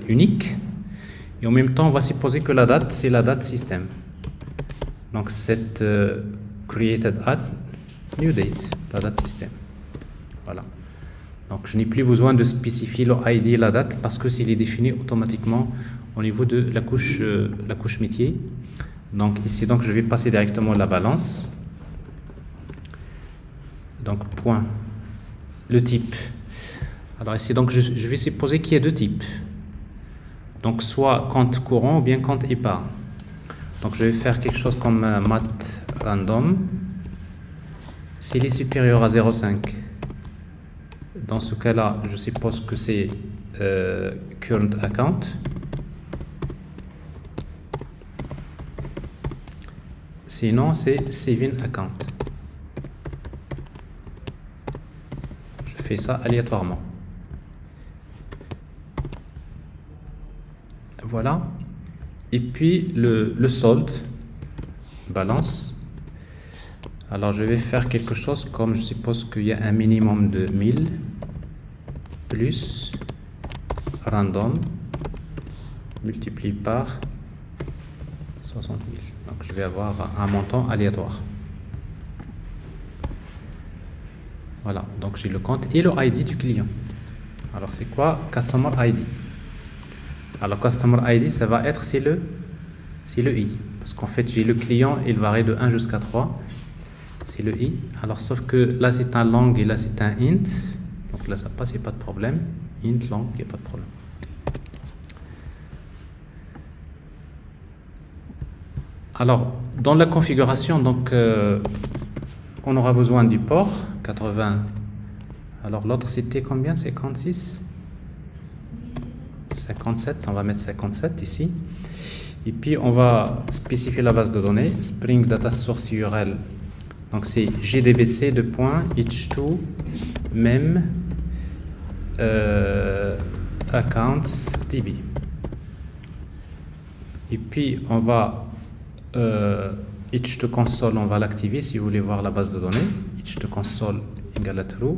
unique, et en même temps on va supposer que la date c'est la date système. Donc cette created at new date, la date système. Voilà. Donc je n'ai plus besoin de spécifier le ID et la date parce que s'il est défini automatiquement au niveau de la couche métier. Donc ici donc je vais passer directement la balance. Donc point le type. Alors ici donc je vais supposer qu'il y a deux types. Donc soit compte courant ou bien compte épargne. Donc je vais faire quelque chose comme mat random. S'il est supérieur à 0,5, dans ce cas-là, je suppose que c'est current account. Sinon, c'est saving account. Je fais ça aléatoirement. Voilà. Et puis le solde, balance. Alors je vais faire quelque chose comme, je suppose qu'il y a un minimum de 1000 plus random multiplié par 60 000. Donc je vais avoir un montant aléatoire. Voilà, donc j'ai le compte et le ID du client. Alors c'est quoi Customer ID? Alors Customer ID, ça va être, c'est le I. Parce qu'en fait, j'ai le client, il varie de 1 jusqu'à 3. C'est le I. Alors sauf que là, c'est un long et là, c'est un int. Donc là, ça passe, il n'y a pas de problème. Int, long, il n'y a pas de problème. Alors, dans la configuration, donc, on aura besoin du port 80. Alors l'autre, c'était combien? 56? 57, on va mettre 57 ici. Et puis on va spécifier la base de données, Spring Data Source URL. Donc c'est gdbc h2 mem accounts db. Et puis on va h2 console, on va l'activer si vous voulez voir la base de données. h2 console égale à true.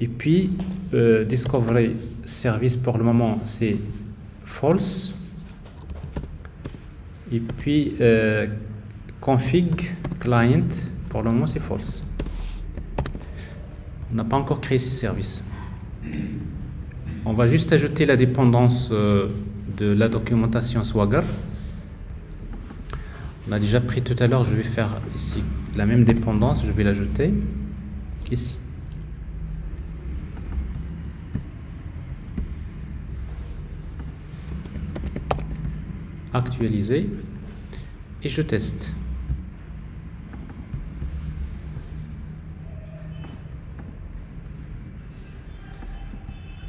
Et puis discovery service pour le moment c'est false. Et puis config client pour le moment c'est false. On n'a pas encore créé ces services. On va juste ajouter la dépendance de la documentation Swagger. On a déjà pris tout à l'heure, je vais faire ici la même dépendance, je vais l'ajouter ici. Actualiser et je teste.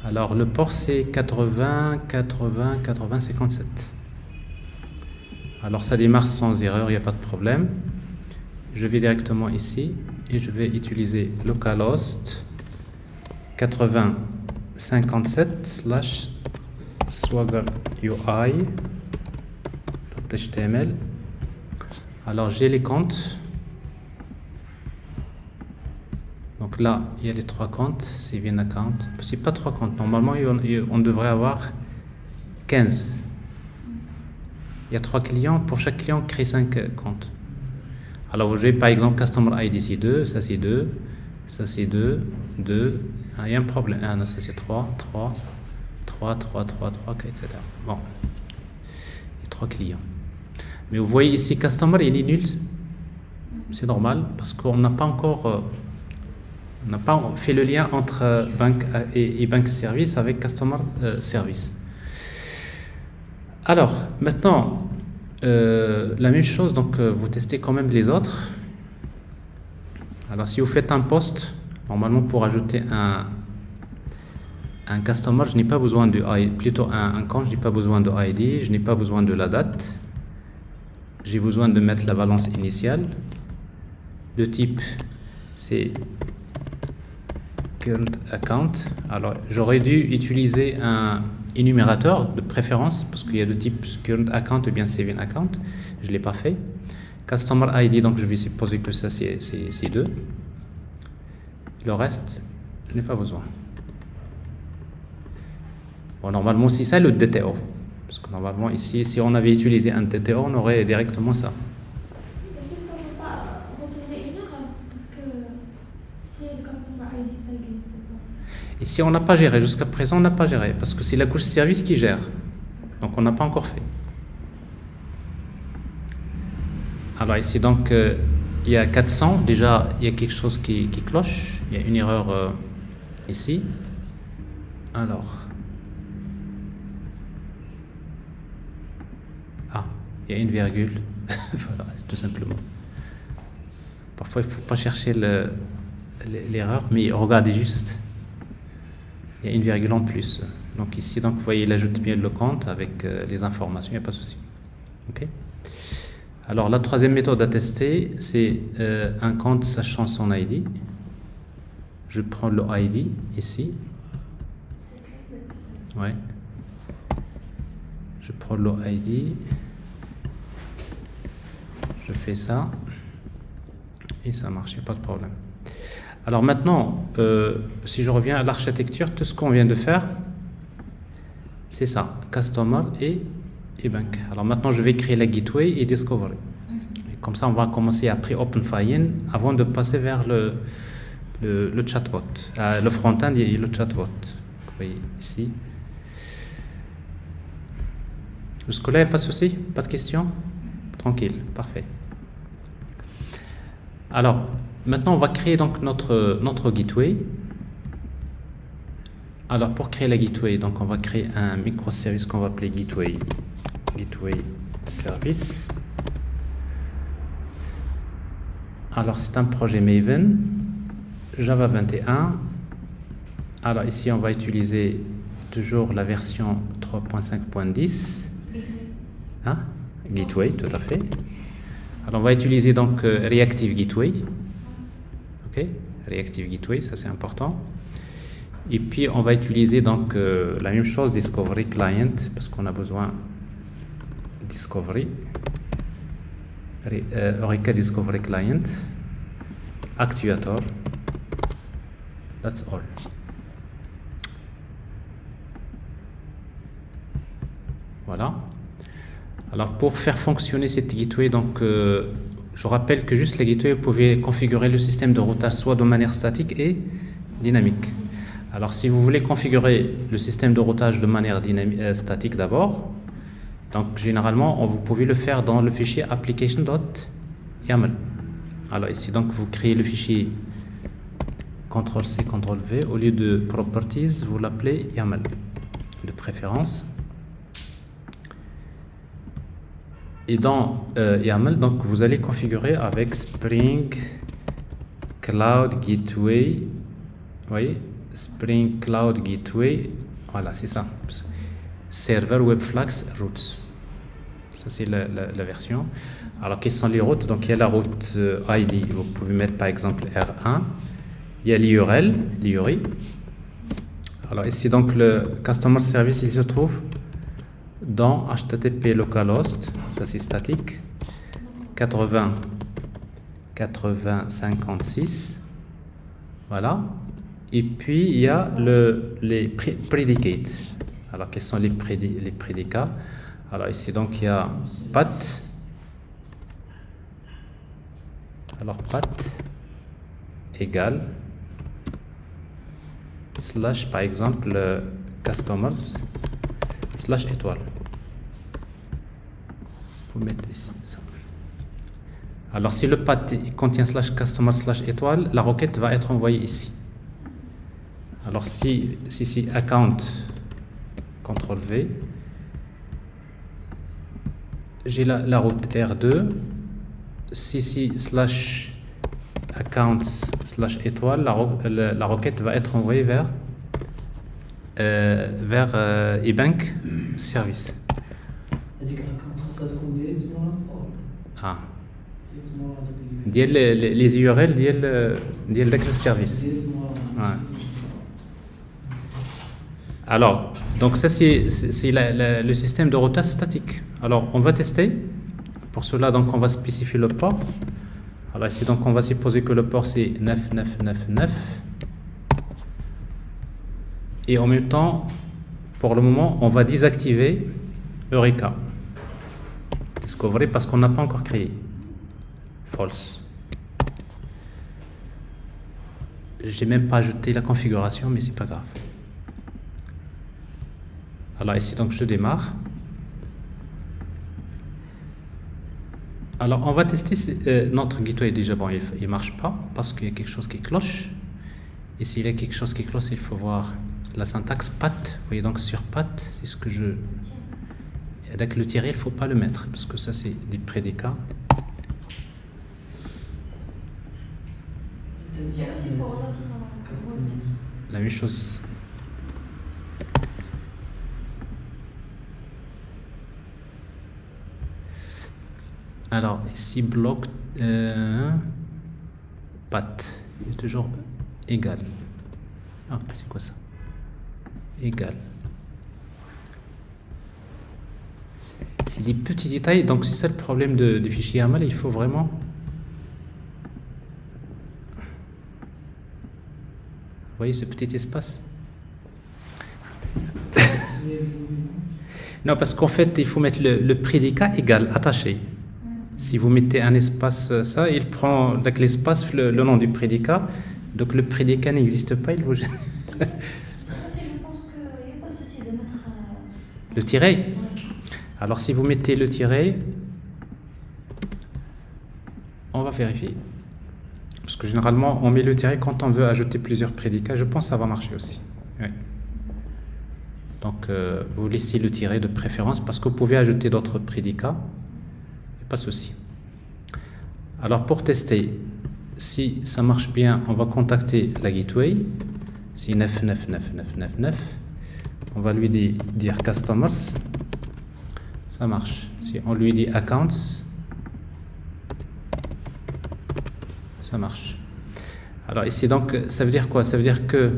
Alors le port c'est 80 80 80 57. Alors ça démarre sans erreur, il n'y a pas de problème. Je vais directement ici et je vais utiliser localhost 80 57 / swagger UI HTML. Alors j'ai les comptes. Donc là il y a les 3 comptes, saving account. C'est pas 3 comptes. Normalement on devrait avoir 15. Il y a 3 clients. Pour chaque client, on crée 5 comptes. Alors vous avez par exemple Customer ID c'est 2, ça c'est 2, ça c'est 2, 2. Ah, il y a un problème. Ah non, ça c'est 3, 3, 3, 3, 3, 3, etc. Bon. Il y a 3 clients. Mais vous voyez ici, Customer, il est nul. C'est normal parce qu'on n'a pas encore on n'a pas fait le lien entre banque et bank service avec Customer Service. Alors, maintenant, la même chose, donc vous testez quand même les autres. Alors, si vous faites un post, normalement pour ajouter un customer, je n'ai pas besoin de ID, plutôt un compte, je n'ai pas besoin de ID, je n'ai pas besoin de la date. J'ai besoin de mettre la balance initiale. Le type, c'est current account. Alors, j'aurais dû utiliser un énumérateur de préférence parce qu'il y a deux types, current account ou bien saving account. Je ne l'ai pas fait. Customer ID, donc je vais supposer que ça c'est 2. Le reste, je n'ai pas besoin. Bon, normalement, c'est ça le DTO. Parce que normalement, ici, si on avait utilisé un DTO, on aurait directement ça. Est-ce que ça ne peut pas retourner une erreur? Parce que si le Customer ID, ça existe pas. Ici, on n'a pas géré. Jusqu'à présent, on n'a pas géré. Parce que c'est la couche service qui gère. Donc, on n'a pas encore fait. Alors ici, donc, il y a 400. Déjà, il y a quelque chose qui cloche. Il y a une erreur ici. Alors. Ah, il y a une virgule. Voilà, c'est tout simplement. Parfois, il ne faut pas chercher l'erreur, mais regardez juste. Il y a une virgule en plus. Donc ici, donc, vous voyez, il ajoute bien le compte avec les informations, il n'y a pas de souci. Ok. Alors, la troisième méthode à tester, c'est un compte sachant son ID. Je prends le ID ici. Ouais. Je prends le ID. Je fais ça. Et ça marche, il n'y a pas de problème. Alors maintenant, si je reviens à l'architecture, tout ce qu'on vient de faire, c'est ça, Customer et Bank. Alors maintenant, je vais créer la Gateway et Discovery. Et comme ça, on va commencer après OpenFIN avant de passer vers le chatbot, le front-end et le chatbot. Vous voyez ici. Jusque-là, il n'y a pas de souci, pas de questions? Tranquille, parfait. Alors, maintenant, on va créer donc notre gateway. Alors, pour créer la gateway, donc on va créer un microservice qu'on va appeler gateway service. Alors, c'est un projet Maven, Java 21. Alors, ici, on va utiliser toujours la version 3.5.10. Hein? Gateway, tout à fait. Alors, on va utiliser donc Reactive Gateway. Ok, Reactive Gateway, ça c'est important. Et puis, on va utiliser donc la même chose, Discovery Client, parce qu'on a besoin Discovery, Orica Discovery Client, Actuator. That's all. Voilà. Alors pour faire fonctionner cette gateway, donc je rappelle que juste la gateway, vous pouvez configurer le système de routage soit de manière statique et dynamique. Alors si vous voulez configurer le système de routage de manière statique d'abord, donc généralement vous pouvez le faire dans le fichier application.yaml. Alors ici donc vous créez le fichier CTRL-C, CTRL-V, au lieu de properties vous l'appelez YAML de préférence. Et dans YAML, donc vous allez configurer avec Spring Cloud Gateway. Vous voyez, Spring Cloud Gateway. Voilà, c'est ça. Server Webflux Routes. Ça, c'est la version. Alors, quelles sont les routes? Donc, il y a la route ID. Vous pouvez mettre par exemple R1. Il y a l'URI. Alors, ici, donc, le Customer Service, il se trouve dans HTTP localhost, ça c'est statique, 80.56, voilà. Et puis il y a les predicates. Alors quels sont les prédicats? Alors ici donc il y a path. Alors path égale slash par exemple customers slash étoile. Vous mettez ici ça. Alors si le path contient slash customer slash étoile, la requête va être envoyée ici. Alors si account CTRL V, j'ai la route R2, si slash account slash étoile, la requête va être envoyée vers eBank service. Ah. Les URL ديال le service. Ouais. Alors, donc ça c'est le système de routage statique. Alors, on va tester. Pour cela, donc on va spécifier le port. Alors ici, donc on va supposer que le port c'est 9999. Et en même temps, pour le moment, on va désactiver Eureka Discovery parce qu'on n'a pas encore créé. False. J'ai même pas ajouté la configuration, mais c'est pas grave. Alors ici, donc je démarre. Alors on va tester notre gateway. Déjà bon, il marche pas parce qu'il y a quelque chose qui cloche. Et s'il y a quelque chose qui cloche, il faut voir la syntaxe path. Vous voyez donc sur path, c'est ce que je... Et avec le tiret, il ne faut pas le mettre, parce que ça, c'est des prédicats. C'est aussi pour notre route. La même chose. Alors, ici, bloc path est toujours égal. Ah, c'est quoi ça? Égal. C'est des petits détails, donc c'est ça le problème de fichier YAML, il faut vraiment... Vous voyez ce petit espace? Non, parce qu'en fait, il faut mettre le prédicat égal, attaché. Si vous mettez un espace, ça, il prend avec l'espace le nom du prédicat. Donc le prédicat n'existe pas, il vous... Je pense qu'il n'y a pas de souci de mettre... Le tiret. Ouais. Alors si vous mettez le tiret, on va vérifier. Parce que généralement, on met le tiret quand on veut ajouter plusieurs prédicats. Je pense que ça va marcher aussi. Oui. Donc vous laissez le tiret de préférence parce que vous pouvez ajouter d'autres prédicats. Pas de souci. Alors pour tester, si ça marche bien, on va contacter la gateway. C'est 999999. On va lui dire customers. Ça marche. Si on lui dit accounts, ça marche. Alors ici donc, ça veut dire quoi? Ça veut dire que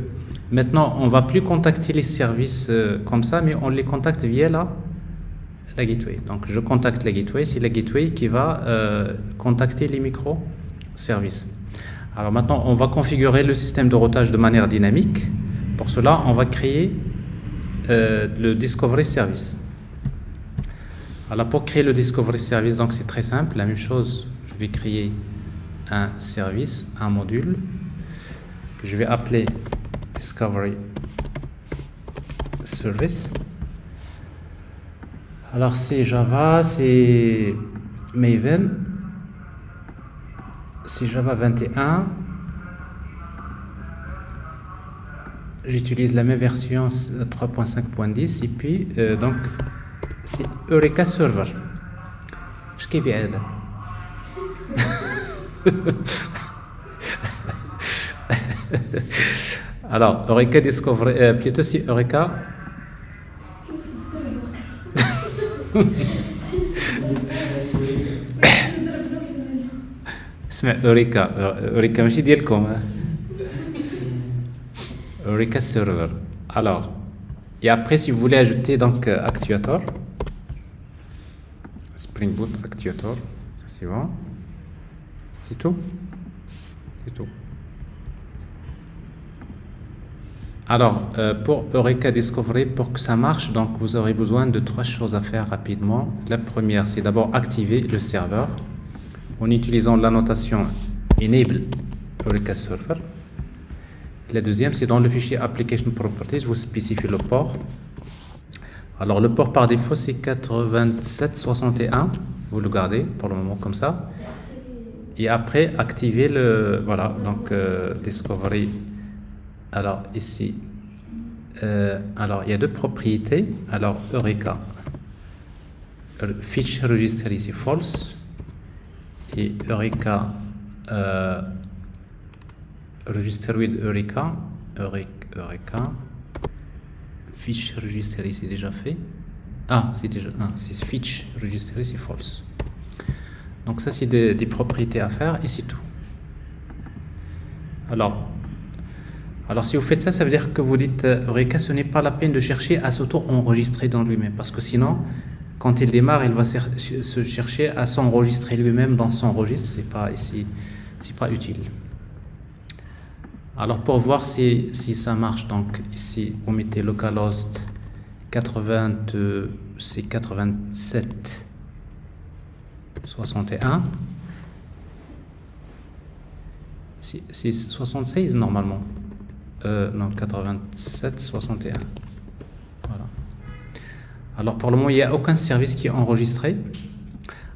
maintenant on va plus contacter les services comme ça, mais on les contacte via la gateway. Donc je contacte la gateway, c'est la gateway qui va contacter les microservices. Alors maintenant on va configurer le système de routage de manière dynamique. Pour cela on va créer le discovery service. Alors pour créer le discovery service, donc c'est très simple, la même chose, je vais créer un service, un module que je vais appeler discovery service. Alors c'est Java, c'est Maven, c'est Java 21. J'utilise la même version 3.5.10 et puis donc c'est Eureka Server. Je kiffe bien. Alors Eureka Discovery, plutôt c'est Eureka. اسمع اوريكا ماشي ديالكم اوريكا server. Alors et après si vous voulez ajouter donc Actuator, Spring Boot Actuator, ça c'est bon, c'est tout. Alors pour Eureka Discovery, pour que ça marche, donc vous aurez besoin de 3 choses à faire rapidement. La première, c'est d'abord activer le serveur en utilisant la notation enable Eureka Server. La deuxième, c'est dans le fichier application properties, vous spécifiez le port. Alors le port par défaut c'est 8761, vous le gardez pour le moment comme ça. Et après activer le voilà donc Discovery. Alors ici, alors il y a 2 propriétés. Alors Eureka, Fetch Register ici false, et Eureka Register with Eureka, Fetch Register ici déjà fait. Ah c'est déjà, c'est Fetch Register ici false. Donc ça c'est des propriétés à faire et c'est tout. Alors si vous faites ça, ça veut dire que vous dites Eureka, ce n'est pas la peine de chercher à s'auto-enregistrer dans lui-même, parce que sinon, quand il démarre, il va se chercher à s'enregistrer lui-même dans son registre. C'est pas utile. Alors pour voir si ça marche, donc ici vous mettez localhost 87 61. C'est 76 normalement. Non, 87 61. Voilà. Alors pour le moment, il n'y a aucun service qui est enregistré.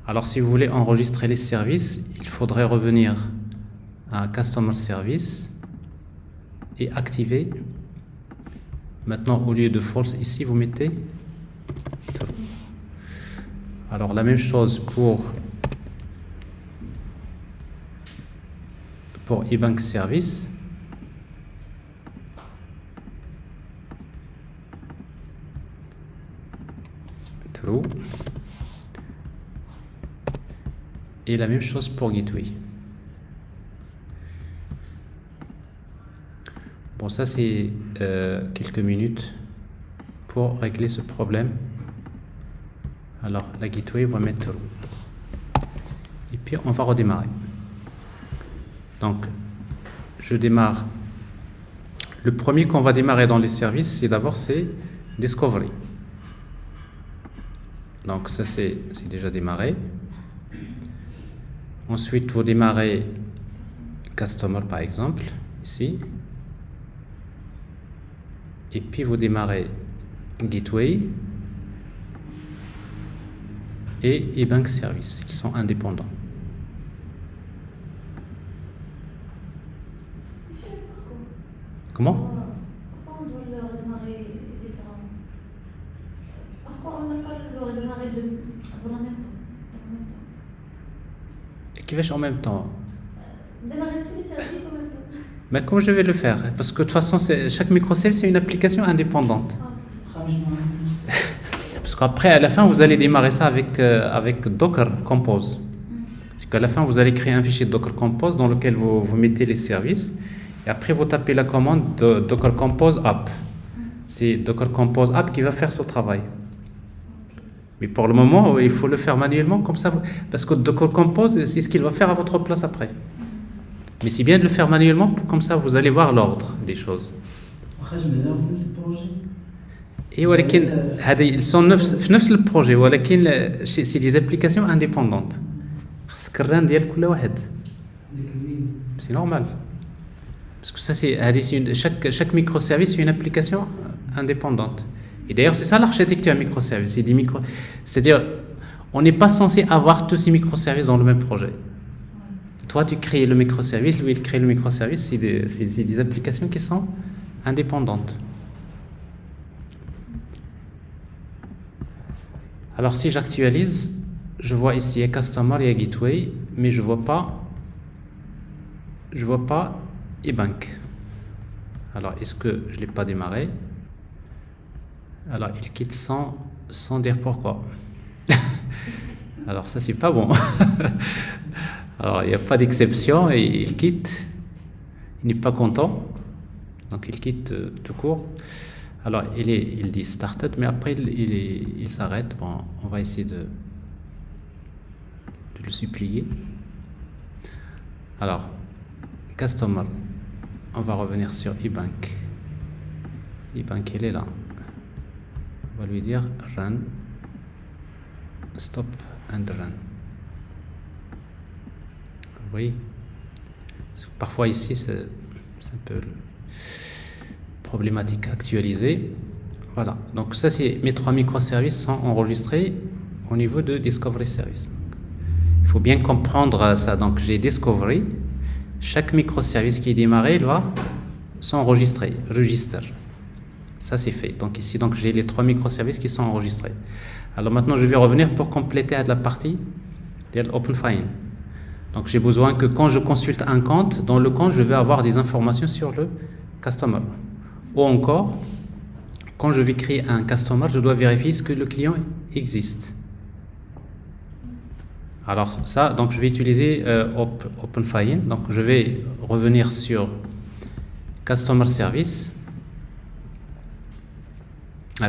Alors si vous voulez enregistrer les services, il faudrait revenir à Customer Service et activer. Maintenant, au lieu de false, ici vous mettez true. Alors la même chose pour eBank Service. True. Et la même chose pour Gateway. Bon, ça c'est quelques minutes pour régler ce problème. Alors la Gateway va mettre true. Et puis on va redémarrer. Donc je démarre. Le premier qu'on va démarrer dans les services, c'est d'abord Discovery. Donc ça c'est déjà démarré. Ensuite vous démarrez Customer par exemple, ici. Et puis vous démarrez Gateway et eBank Service. Ils sont indépendants. Comment? Pourquoi on doit le redémarrer différemment? Pourquoi on n'a pas le redémarrer en même temps? Et qui va en même temps? Démarrer tous les services en même temps. Mais comment je vais le faire? Parce que de toute façon, chaque microservice c'est une application indépendante. Parce qu'après, à la fin, vous allez démarrer ça avec Docker Compose. Parce qu'à la fin, vous allez créer un fichier Docker Compose dans lequel vous mettez les services. Et après, vous tapez la commande de Docker Compose App. C'est Docker Compose App qui va faire ce travail. Mais pour le moment, il faut le faire manuellement comme ça. Parce que Docker Compose, c'est ce qu'il va faire à votre place après. Mais c'est bien de le faire manuellement, comme ça vous allez voir l'ordre des choses. Et ils sont في le projet, ولكن c'est des applications indépendantes. C'est normal. Parce que ça chaque microservice c'est une application indépendante. Et d'ailleurs c'est ça l'architecture microservice. C'est-à-dire on n'est pas censé avoir tous ces microservices dans le même projet. Toi, tu crées le microservice, lui, il crée le microservice. C'est des applications qui sont indépendantes. Alors, si j'actualise, je vois ici, il y a Customer, il y a Gateway, mais je vois pas eBank. Alors, est-ce que je ne l'ai pas démarré? Alors, il quitte sans dire pourquoi. Alors, ça, c'est pas bon. Alors, il n'y a pas d'exception et il quitte. Il n'est pas content. Donc, il quitte tout court. Alors, il dit started, mais après, il s'arrête. Bon, on va essayer de le supplier. Alors, Customer. On va revenir sur eBank. eBank, il est là. On va lui dire run. Stop and run. Oui. Parfois ici c'est un peu problématique à actualiser. Voilà. Donc ça c'est mes 3 microservices sont enregistrés au niveau de Discovery Service. Il faut bien comprendre ça. Donc j'ai Discovery. Chaque microservice qui est démarré doit s'enregistrer. Register. Ça c'est fait. Donc ici j'ai les 3 microservices qui sont enregistrés. Alors maintenant je vais revenir pour compléter la partie de OpenFine. Donc j'ai besoin que quand je consulte un compte, dans le compte, je vais avoir des informations sur le customer. Ou encore, quand je vais créer un customer, je dois vérifier ce que le client existe. Alors ça, donc je vais utiliser OpenFine. Donc je vais revenir sur Customer Service.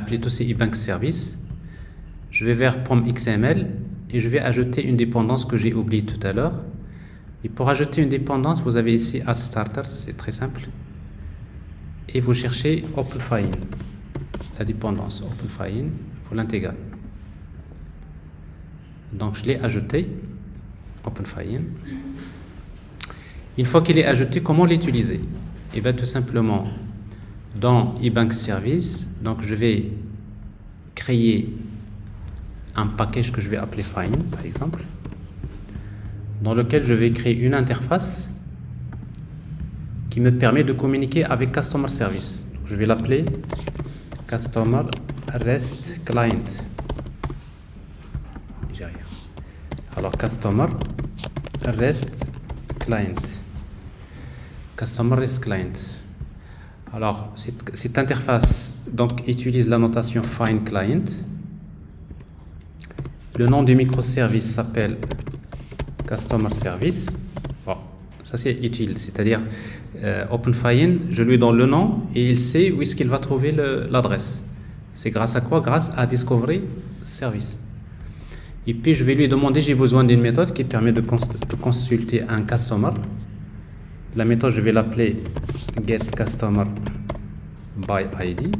Plutôt c'est eBank Service. Je vais vers POM XML et je vais ajouter une dépendance que j'ai oubliée tout à l'heure. Et pour ajouter une dépendance, vous avez ici Add Starter, c'est très simple. Et vous cherchez OpenFine, la dépendance OpenFine, vous l'intégrez. Donc je l'ai ajouté, OpenFine. Une fois qu'il est ajouté, comment l'utiliser? Et bien tout simplement, dans eBank Service, donc je vais créer un package que je vais appeler Fine, par exemple, dans lequel je vais créer une interface qui me permet de communiquer avec Customer Service. Je vais l'appeler Customer REST Client. derrière. Alors customer REST client. Customer REST client. Alors cette interface donc utilise la notation find client. Le nom du microservice s'appelle customer service. Bon, ça c'est utile, c'est-à-dire OpenFIN, je lui donne le nom et il sait où est-ce qu'il va trouver l'adresse. C'est grâce à quoi? Grâce à Discovery Service. Et puis je vais lui demander, j'ai besoin d'une méthode qui permet de consulter un customer. La méthode, je vais l'appeler getCustomer by ID.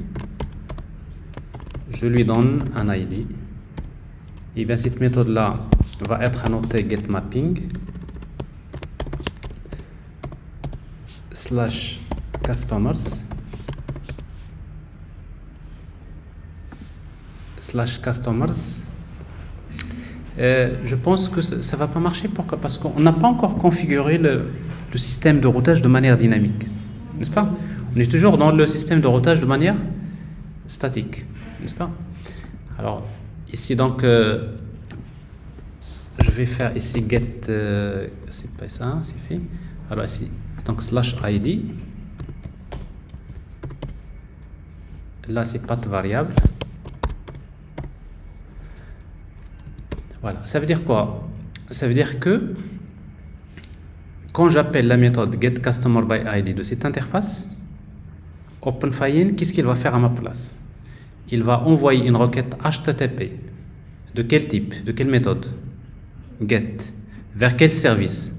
Je lui donne un ID. Et bien cette méthode-là va être annotée getMapping /customers je pense que ça va pas marcher. Pourquoi? Parce qu'on n'a pas encore configuré le système de routage de manière dynamique, n'est-ce pas? On est toujours dans le système de routage de manière statique, n'est-ce pas? Alors ici donc je vais faire ici get c'est pas ça, c'est fait. Alors ici donc /id, là c'est path variable. Voilà, ça veut dire quoi? Ça veut dire que quand j'appelle la méthode getCustomerById de cette interface, OpenFIN, qu'est-ce qu'il va faire à ma place? Il va envoyer une requête HTTP. De quel type? De quelle méthode? Get. Vers quel service?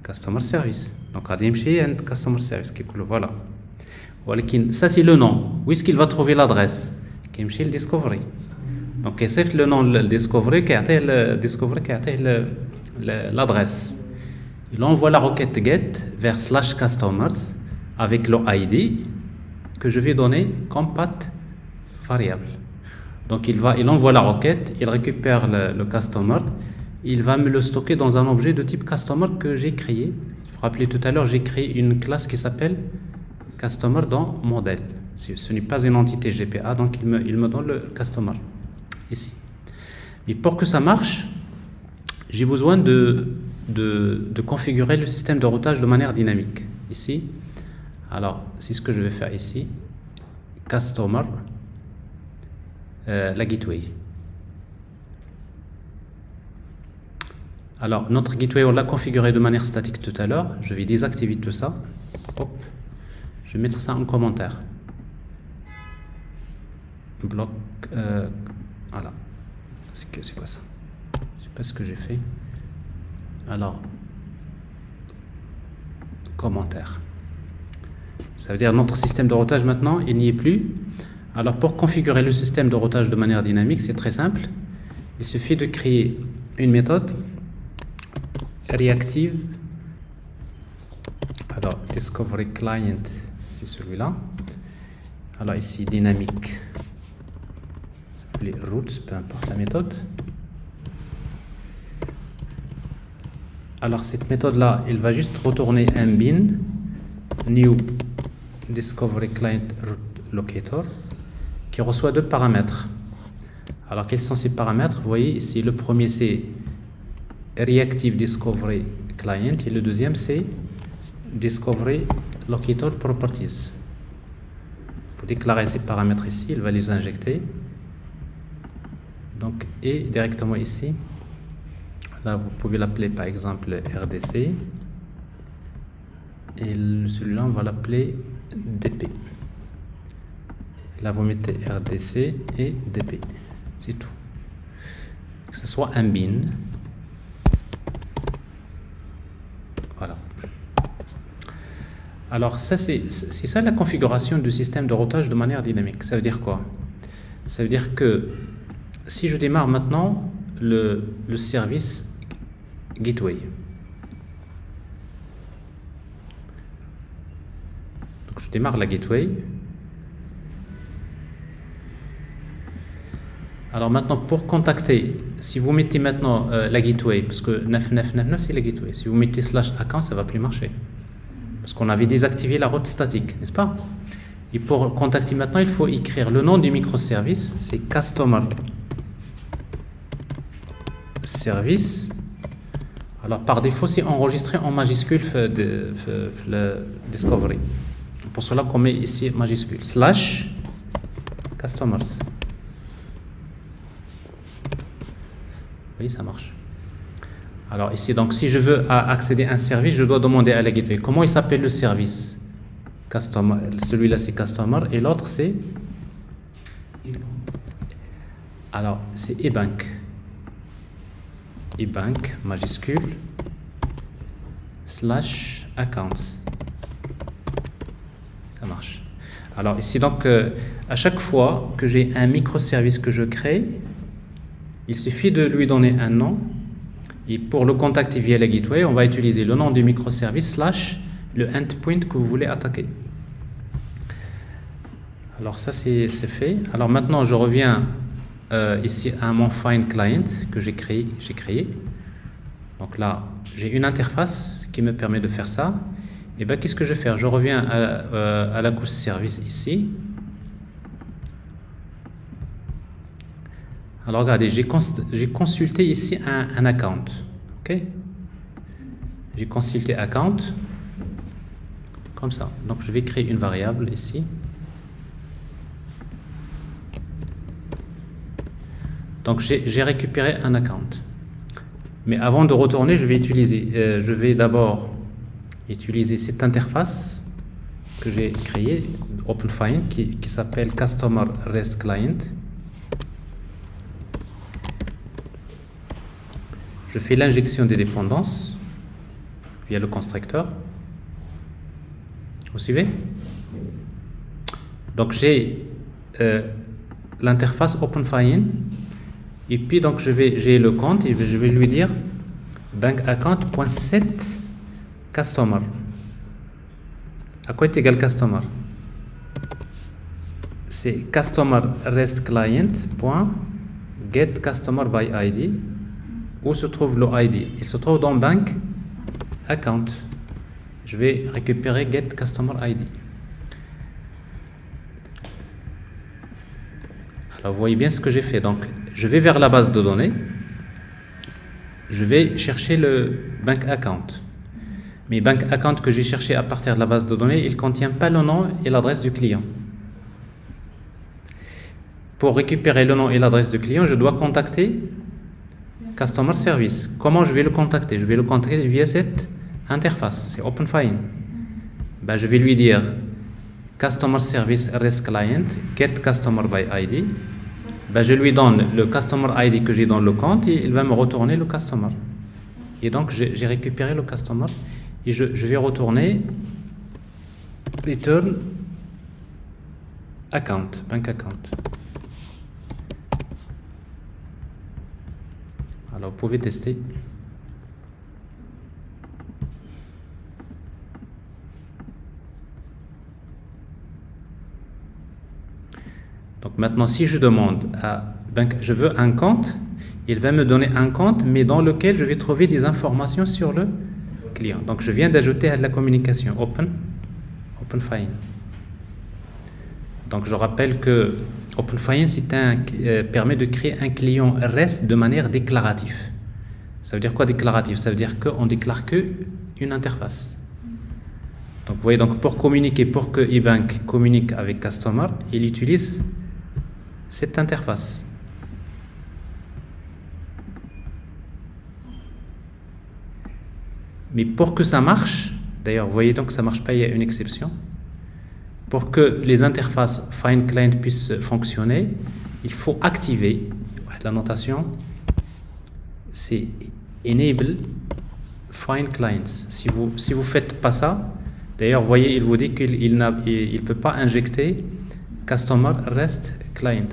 Customer Service. Donc, HDMC and Customer Service. Voilà. Ça, c'est le nom. Où est-ce qu'il va trouver l'adresse? KMC Discovery. Donc, c'est le nom le Discovery qui a l'adresse. Il envoie la requête get vers /customers avec le ID que je vais donner comme path variable. Donc il envoie la requête, il récupère le customer, il va me le stocker dans un objet de type customer que j'ai créé. Il faut rappeler tout à l'heure, j'ai créé une classe qui s'appelle customer dans modèle. Ce n'est pas une entité GPA, donc il me donne le customer ici. Mais pour que ça marche, j'ai besoin de configurer le système de routage de manière dynamique. Ici, alors c'est ce que je vais faire ici. Customer, la gateway. Alors notre gateway, on l'a configuré de manière statique tout à l'heure. Je vais désactiver tout ça. Hop. Je vais mettre ça en commentaire. Bloc. Voilà. C'est quoi ça? Je sais pas ce que j'ai fait. Alors, commentaire. Ça veut dire notre système de routage maintenant, il n'y est plus. Alors pour configurer le système de routage de manière dynamique, c'est très simple. Il suffit de créer une méthode reactive. Alors discovery client, c'est celui-là. Alors ici dynamique, les routes, peu importe la méthode. Alors cette méthode là, elle va juste retourner un bin new discovery client route locator qui reçoit deux paramètres. Alors quels sont ces paramètres? Vous voyez ici, le premier c'est reactive discovery client et le deuxième c'est discovery locator properties. Vous déclarez ces paramètres ici, il va les injecter. Donc et directement ici. Là, vous pouvez l'appeler par exemple RDC. Et celui-là, on va l'appeler DP. Là, vous mettez RDC et DP. C'est tout. Que ce soit un bin. Voilà. Alors, ça, c'est ça la configuration du système de routage de manière dynamique. Ça veut dire quoi? Ça veut dire que si je démarre maintenant le service gateway. Donc je démarre la gateway. Alors maintenant pour contacter, si vous mettez maintenant la gateway, parce que 9999 c'est la gateway, si vous mettez /account ça va plus marcher. Parce qu'on avait désactivé la route statique, n'est-ce pas? Et pour contacter maintenant, il faut écrire le nom du microservice, c'est customer service. Alors par défaut c'est enregistré en majuscule le discovery. Pour cela qu'on met ici majuscule / customers. Oui, ça marche. Alors ici, donc si je veux accéder à un service, je dois demander à la gateway comment il s'appelle le service. Customer, celui-là c'est customer et l'autre c'est, alors c'est eBank. eBank majuscule / accounts. Ça marche. Alors ici donc à chaque fois que j'ai un microservice que je crée, il suffit de lui donner un nom et pour le contacter via la gateway, on va utiliser le nom du microservice / le endpoint que vous voulez attaquer. Alors ça c'est fait. Alors maintenant je reviens ici à mon Find Client que j'ai créé. Donc là j'ai une interface qui me permet de faire ça. Et bien qu'est-ce que je vais faire? Je reviens à la couche service ici. Alors regardez, j'ai consulté ici un account. Ok? J'ai consulté account comme ça. Donc je vais créer une variable ici. Donc j'ai récupéré un account. Mais avant de retourner, je vais d'abord utiliser cette interface que j'ai créée, OpenFind, qui s'appelle Customer REST Client. Je fais l'injection des dépendances via le constructeur. Vous suivez? Donc j'ai l'interface OpenFind. Et puis donc j'ai le compte et je vais lui dire bankaccount.set customer. À quoi est égal customer? C'est customer REST client.get customer by ID. Où se trouve le ID? Il se trouve dans bank account. Je vais récupérer get customer ID. Alors vous voyez bien ce que j'ai fait. Donc je vais vers la base de données. Je vais chercher le bank account. Mais bank account que j'ai cherché à partir de la base de données, il ne contient pas le nom et l'adresse du client. Pour récupérer le nom et l'adresse du client, je dois contacter Customer Service. Comment je vais le contacter? Je vais le contacter via cette interface. C'est OpenFind. Ben, je vais lui dire Customer Service REST Client, get Customer by ID. Ben, je lui donne le Customer ID que j'ai dans le compte et il va me retourner le Customer. Et donc, j'ai récupéré le Customer et je vais retourner Return Account, Bank Account. Alors, vous pouvez tester. Donc maintenant, si je demande à Bank, je veux un compte, il va me donner un compte, mais dans lequel je vais trouver des informations sur le client. Donc je viens d'ajouter à la communication OpenFind. Donc je rappelle que OpenFind permet de créer un client REST de manière déclarative. Ça veut dire quoi déclaratif? Ça veut dire qu'on déclare qu'une interface. Donc vous voyez, donc pour communiquer, pour que eBank communique avec Customer, il utilise cette interface. Mais pour que ça marche, d'ailleurs vous voyez donc que ça ne marche pas, il y a une exception. Pour que les interfaces Find Client puissent fonctionner, il faut activer la notation, c'est Enable Find Clients. Si vous faites pas ça, d'ailleurs vous voyez, il vous dit qu'il ne peut pas injecter Customer REST Client.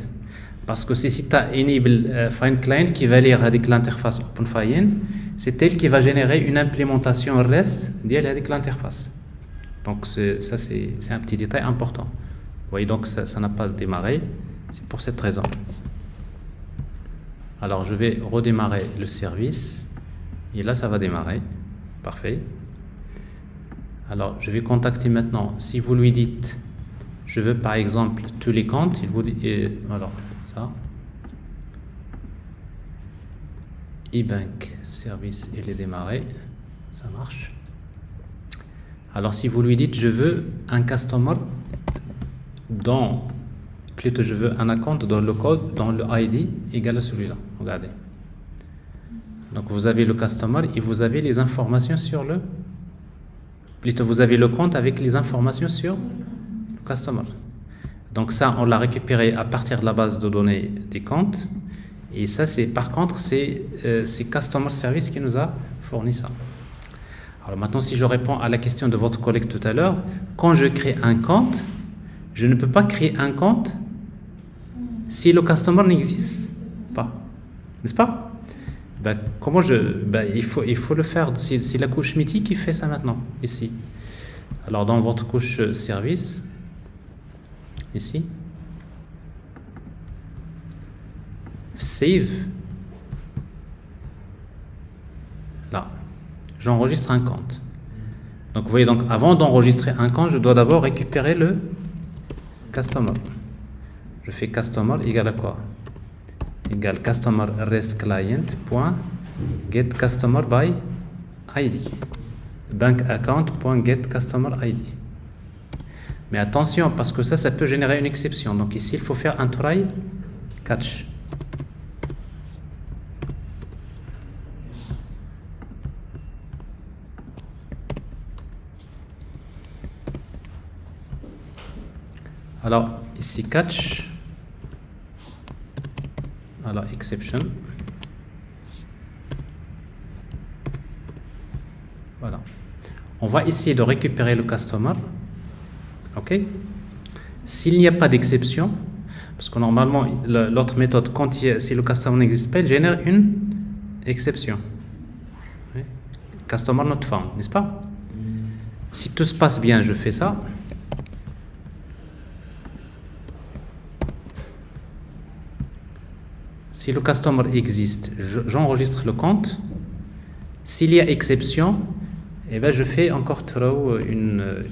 Parce que c'est si tu as Enable Find Client qui va lire avec l'interface OpenFind, c'est elle qui va générer une implémentation REST avec l'interface. Donc c'est un petit détail important. Vous voyez donc ça n'a pas démarré, c'est pour cette raison. Alors je vais redémarrer le service et là ça va démarrer. Parfait. Alors je vais contacter maintenant, si vous lui dites je veux par exemple tous les comptes, il vous dit alors ça. eBank service, il est démarré, ça marche. Alors si vous lui dites je veux un customer plutôt je veux un account dans le code, dans le ID égal à celui-là, regardez. Donc vous avez le customer et vous avez les informations sur plutôt vous avez le compte avec les informations sur le customer. Donc ça on l'a récupéré à partir de la base de données des comptes. Et ça, par contre, c'est Customer Service qui nous a fourni ça. Alors maintenant, si je réponds à la question de votre collègue tout à l'heure, quand je crée un compte, je ne peux pas créer un compte si le customer n'existe pas. N'est-ce pas? Comment il faut le faire. C'est la couche mythique qui fait ça maintenant, ici. Alors, dans votre couche service, ici, save, là, j'enregistre un compte. Donc vous voyez, donc avant d'enregistrer un compte, je dois d'abord récupérer le customer. Je fais customer égal à quoi? Égal customer rest client point get customer by ID, bank account point get customer ID. Mais attention, parce que ça peut générer une exception. Donc ici il faut faire un try catch. Alors, ici, catch, alors exception, voilà. On va essayer de récupérer le customer, ok. S'il n'y a pas d'exception, parce que normalement, l'autre méthode, si le customer n'existe pas, il génère une exception. Oui. Customer not found, n'est-ce pas? Si tout se passe bien, je fais ça. Si le customer existe, j'enregistre le compte. S'il y a exception, eh ben je fais encore throw une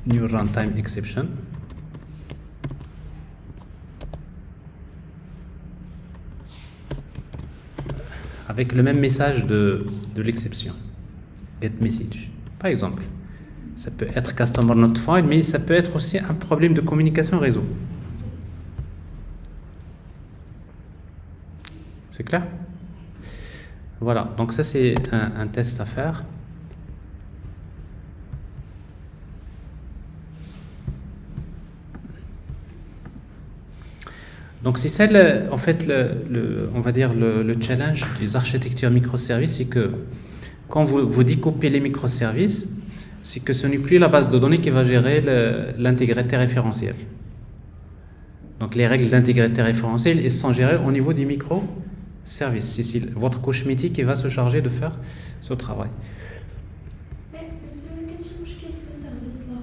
new runtime exception. Avec le même message de l'exception. Get message. Par exemple, ça peut être customer not found, mais ça peut être aussi un problème de communication réseau. C'est clair? Voilà, donc ça c'est un test à faire. Donc c'est ça, en fait, on va dire le challenge des architectures microservices, c'est que quand vous découpez les microservices, c'est que ce n'est plus la base de données qui va gérer l'intégrité référentielle. Donc les règles d'intégrité référentielle, elles sont gérées au niveau des microservices. C'est votre couche mythique qui va se charger de faire ce travail. Mais monsieur, qu'est-ce que je le service là?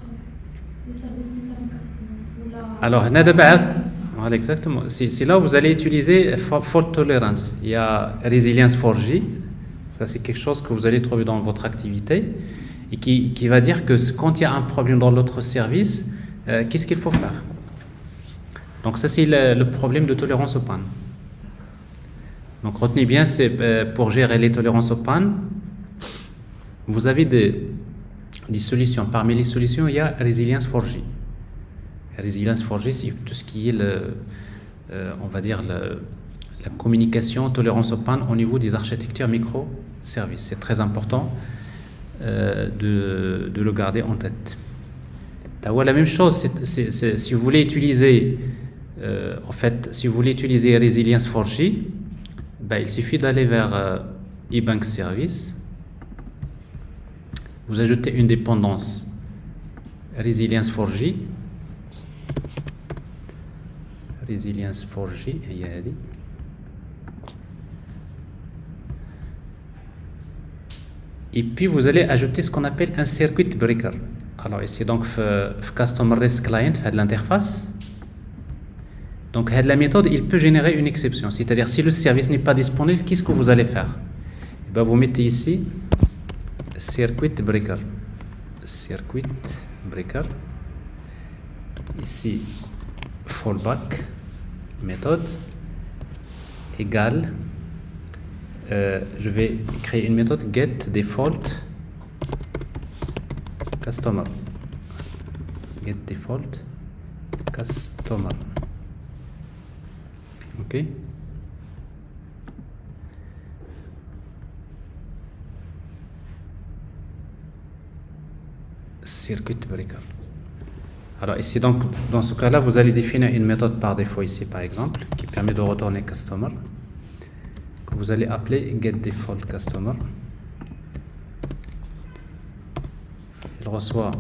Le service customer. Alors, voilà, exactement. C'est là où vous allez utiliser fault tolerance. Il y a résilience 4G. Ça, c'est quelque chose que vous allez trouver dans votre activité et qui va dire que quand il y a un problème dans l'autre service, qu'est-ce qu'il faut faire? Donc ça, c'est le problème de tolérance aux pannes. Donc retenez bien, c'est pour gérer les tolérances aux pannes, vous avez des solutions. Parmi les solutions, il y a Resilience 4G. Resilience 4G, c'est tout ce qui est on va dire la communication, tolérance aux pannes au niveau des architectures microservices. C'est très important de le garder en tête. La même chose, si vous voulez utiliser en fait, si vous voulez utiliser Resilience 4G, il suffit d'aller vers eBank Service. Vous ajoutez une dépendance Resilience 4G. Resilience 4G, et puis vous allez ajouter ce qu'on appelle un circuit breaker. Alors ici donc Customer Rest Client fait de l'interface. Donc la méthode, il peut générer une exception, c'est-à-dire si le service n'est pas disponible, qu'est-ce que vous allez faire? Vous mettez ici circuit breaker, ici fallback méthode égale je vais créer une méthode get default customer. Get default customer. Ok. Circuit breaker. Alors ici donc dans ce cas là vous allez définir une méthode par défaut ici par exemple qui permet de retourner customer que vous allez appeler get default customer. Il reçoit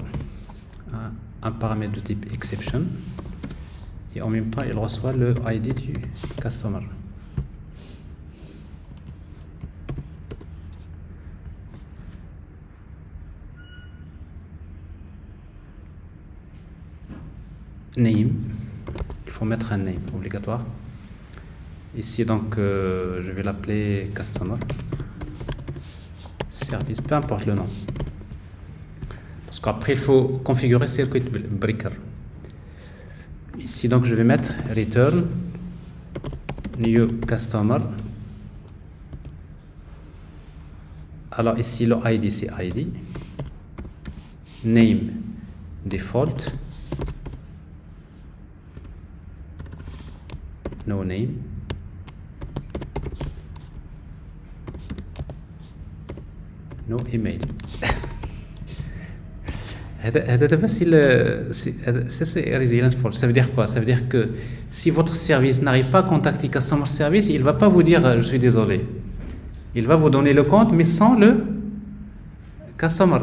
un paramètre de type exception et en même temps il reçoit le ID du customer. Name, il faut mettre un name obligatoire. Ici donc je vais l'appeler customer service, peu importe le nom. Parce qu'après il faut configurer circuit breaker. Ici donc je vais mettre return new customer. Alors ici le ID c'est ID. Name default. No name. No email. C'est resilience force. Ça veut dire quoi? Ça veut dire que si votre service n'arrive pas à contacter customer service, il ne va pas vous dire je suis désolé. Il va vous donner le compte mais sans le customer.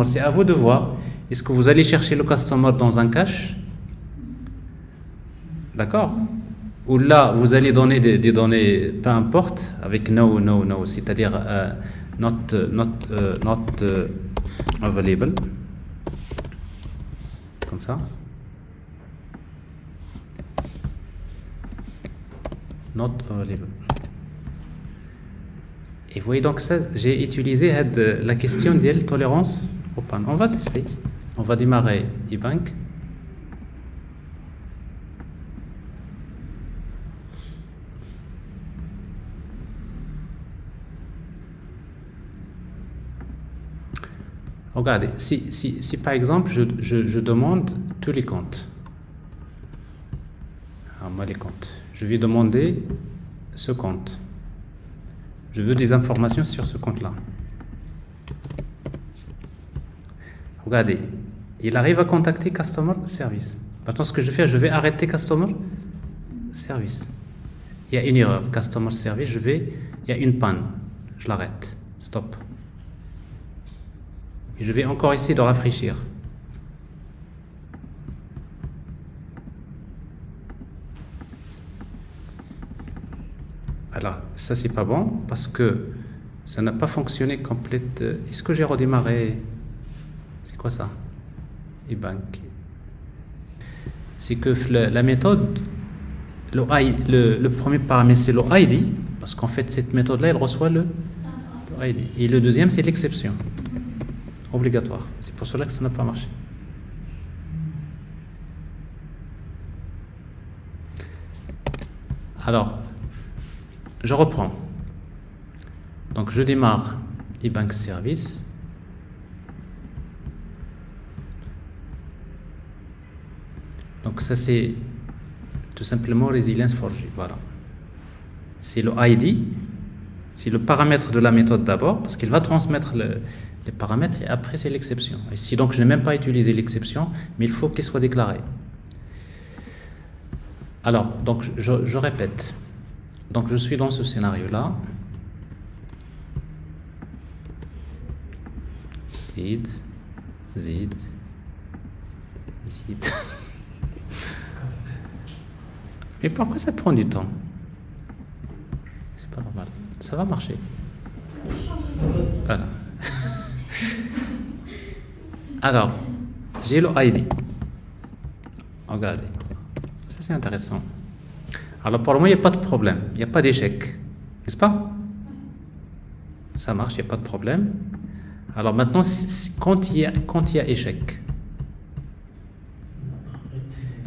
C'est à vous de voir. Est-ce que vous allez chercher le customer dans un cache? D'accord? Ou là, vous allez donner des données, peu importe, avec no, c'est-à-dire not available, comme ça. Not available. Et vous voyez donc ça, j'ai utilisé la question de tolérance au pan. On va tester. On va démarrer eBank. Regardez, si par exemple je demande tous les comptes, moi les comptes, je vais demander ce compte, je veux des informations sur ce compte-là. Regardez, il arrive à contacter Customer Service. Maintenant ce que je vais faire, je vais arrêter Customer Service. Il y a une erreur, Customer Service, il y a une panne, je l'arrête, stop. Et je vais encore essayer de rafraîchir. Alors, ça c'est pas bon parce que ça n'a pas fonctionné complète. Est-ce que j'ai redémarré? C'est quoi ça? eBank. C'est que la méthode, le premier paramètre c'est le ID, parce qu'en fait cette méthode-là elle reçoit le ID. Et le deuxième c'est l'exception. Obligatoire. C'est pour cela que ça n'a pas marché. Alors, je reprends. Donc, je démarre eBank Service. Donc, ça, c'est tout simplement Resilience 4G. Voilà. C'est le ID. C'est le paramètre de la méthode d'abord, parce qu'il va transmettre les paramètres et après c'est l'exception. Ici donc je n'ai même pas utilisé l'exception, mais il faut qu'il soit déclaré. Alors donc je répète. Donc je suis dans ce scénario là. Zid. Mais pourquoi ça prend du temps? C'est pas normal. Ça va marcher. Voilà. Alors, j'ai le ID. Regardez. Ça, c'est intéressant. Alors, pour le moment, il n'y a pas de problème. Il n'y a pas d'échec. N'est-ce pas? Ça marche, il n'y a pas de problème. Alors, maintenant, quand il y a échec.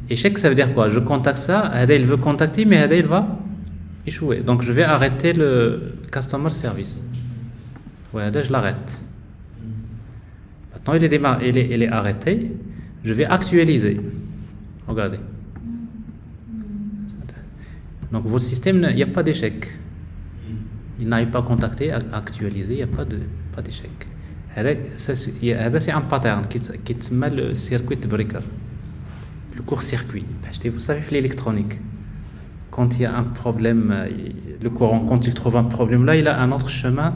Échec, ça veut dire quoi? Je contacte ça. Hada, il veut contacter, mais Hada, il va échoué. Donc je vais arrêter le customer service. Ouais, là je l'arrête. Maintenant il est arrêté. Je vais actualiser. Regardez. Donc votre système, il n'y a pas d'échec. Il n'arrive pas à contacter, à actualiser, il n'y a pas d'échec. C'est un pattern qui s'appelle le circuit breaker. Le court-circuit. Vous savez, l'électronique. Quand il y a un problème, le courant, quand il trouve un problème là, il a un autre chemin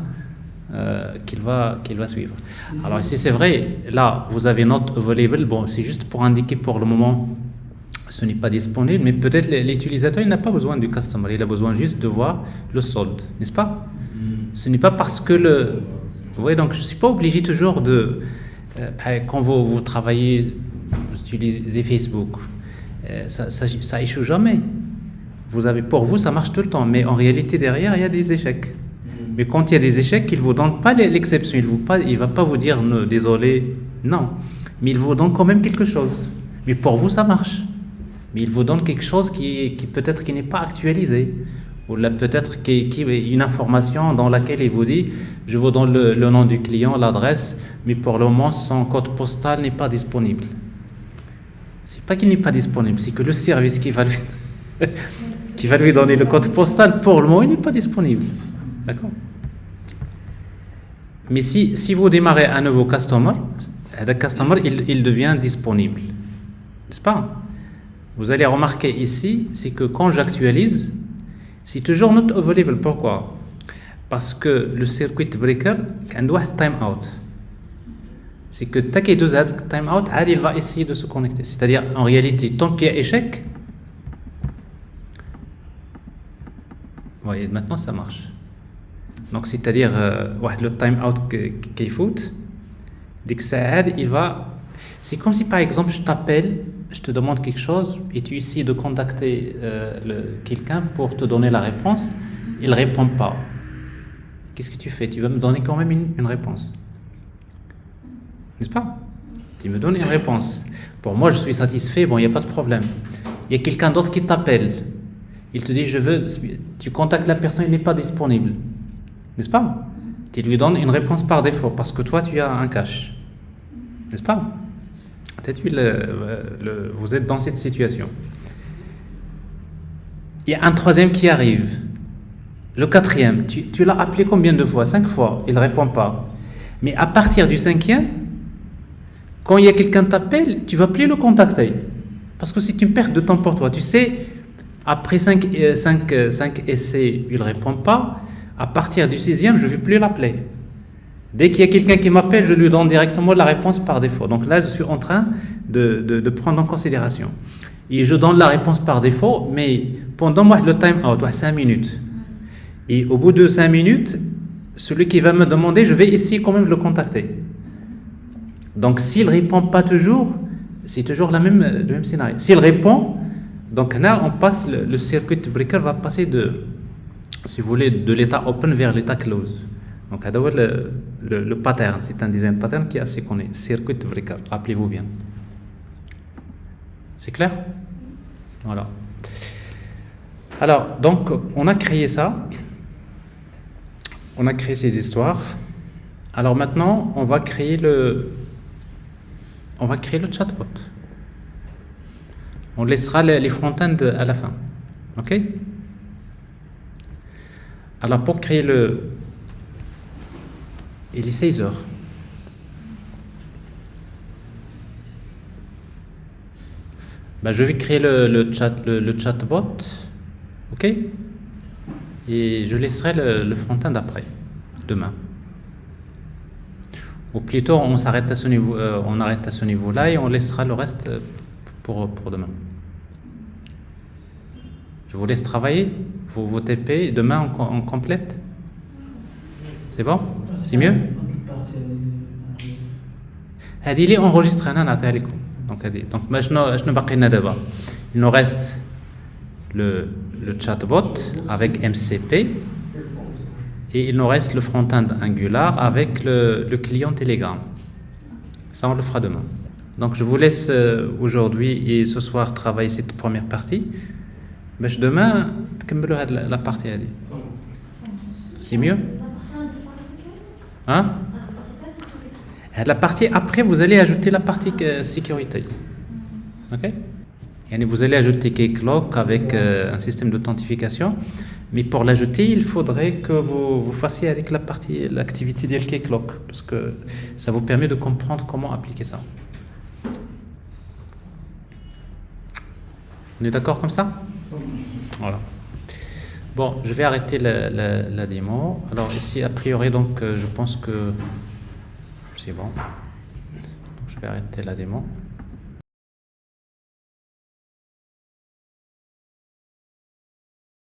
qu'il va suivre. Alors ici c'est vrai, là vous avez not available, bon c'est juste pour indiquer pour le moment ce n'est pas disponible, mais peut-être l'utilisateur il n'a pas besoin du customer, il a besoin juste de voir le solde, n'est-ce pas? Ce n'est pas parce que vous voyez, donc je ne suis pas obligé toujours de quand vous travaillez, vous utilisez Facebook, ça échoue jamais. Pour vous ça marche tout le temps, mais en réalité derrière il y a des échecs. Mais quand il y a des échecs, il ne vous donne pas l'exception. Il ne va pas vous dire désolé, non. Mais il vous donne quand même quelque chose. Mais pour vous, ça marche. Mais il vous donne quelque chose qui peut-être qui n'est pas actualisé. Ou là, peut-être une information dans laquelle il vous dit je vous donne le nom du client, l'adresse, mais pour le moment, son code postal n'est pas disponible. Ce n'est pas qu'il n'est pas disponible, c'est que le service qui va lui donner le code postal, pour le moment, il n'est pas disponible. D'accord? Mais si vous démarrez un nouveau customer, le customer il devient disponible. N'est-ce pas? Vous allez remarquer ici, c'est que quand j'actualise, c'est toujours not available. Pourquoi? Parce que le circuit breaker a un time out. C'est que tant qu'il y a time out, il va essayer de se connecter. C'est-à-dire, en réalité, tant qu'il y a échec, vous voyez, maintenant ça marche. Donc c'est-à-dire le time out qu'il faut, dès que ça aide, il va. C'est comme si par exemple je t'appelle, je te demande quelque chose et tu essaies de contacter quelqu'un pour te donner la réponse, il ne répond pas. Qu'est-ce que tu fais? Tu vas me donner quand même une réponse, n'est-ce pas? Tu me donnes une réponse. Pour moi je suis satisfait, bon il n'y a pas de problème. Il y a quelqu'un d'autre qui t'appelle, il te dit tu contactes la personne, il n'est pas disponible. N'est-ce pas? Tu lui donnes une réponse par défaut parce que toi tu as un cache. N'est-ce pas? Peut-être vous êtes dans cette situation. Il y a un troisième qui arrive. Le quatrième, tu l'as appelé combien de fois? 5 fois. Il ne répond pas. Mais à partir du 5e, quand il y a quelqu'un qui t'appelle, tu ne vas plus le contacter. Parce que c'est une perte de temps pour toi. Tu sais, après 5 essais, il ne répond pas. À partir du 6e, je ne vais plus l'appeler. Dès qu'il y a quelqu'un qui m'appelle, je lui donne directement la réponse par défaut. Donc là, je suis en train de prendre en considération. Et je donne la réponse par défaut, mais pendant le time out, 5 minutes. Et au bout de 5 minutes, celui qui va me demander, je vais essayer quand même de le contacter. Donc s'il ne répond pas toujours, c'est toujours le même scénario. S'il répond, donc là, on passe, le circuit breaker va passer si vous voulez, de l'état open vers l'état close. Donc, le pattern, c'est un design pattern qui est assez connu. Circuit breaker, rappelez-vous bien. C'est clair? Voilà. Alors, donc, on a créé ça. On a créé ces histoires. Alors maintenant, on va créer le chatbot. On laissera les front-end à la fin. OK? Alors pour créer il est 16 heures. Je vais créer le chatbot, ok? Et je laisserai le front-end après, demain. Ou plutôt, on s'arrête à ce niveau, on arrête à ce niveau-là et on laissera le reste pour demain. Je vous laisse travailler. Vous TP, demain on complète. C'est bon? C'est mieux? هذه اللي enregistré أنا نعطيها لكم. Donc maintenant شنو باقي لنا دابا؟ Il nous reste le chatbot avec MCP et il nous reste le front-end Angular avec le client Telegram. Ça on le fera demain. Donc je vous laisse aujourd'hui et ce soir travailler cette première partie. Demain تكملوا هاد la partie هذه. صافي. C'est mieux? La partie de la sécurité. Hein? La partie après, vous allez ajouter la partie sécurité. Ok? Et vous allez ajouter Keycloak avec un système d'authentification. Mais pour l'ajouter, il faudrait que vous fassiez avec la partie, l'activité de Keycloak. Parce que ça vous permet de comprendre comment appliquer ça. On est d'accord comme ça? Voilà. Bon, je vais arrêter la démo. Alors ici, a priori, donc, je pense que c'est bon. Donc, je vais arrêter la démo.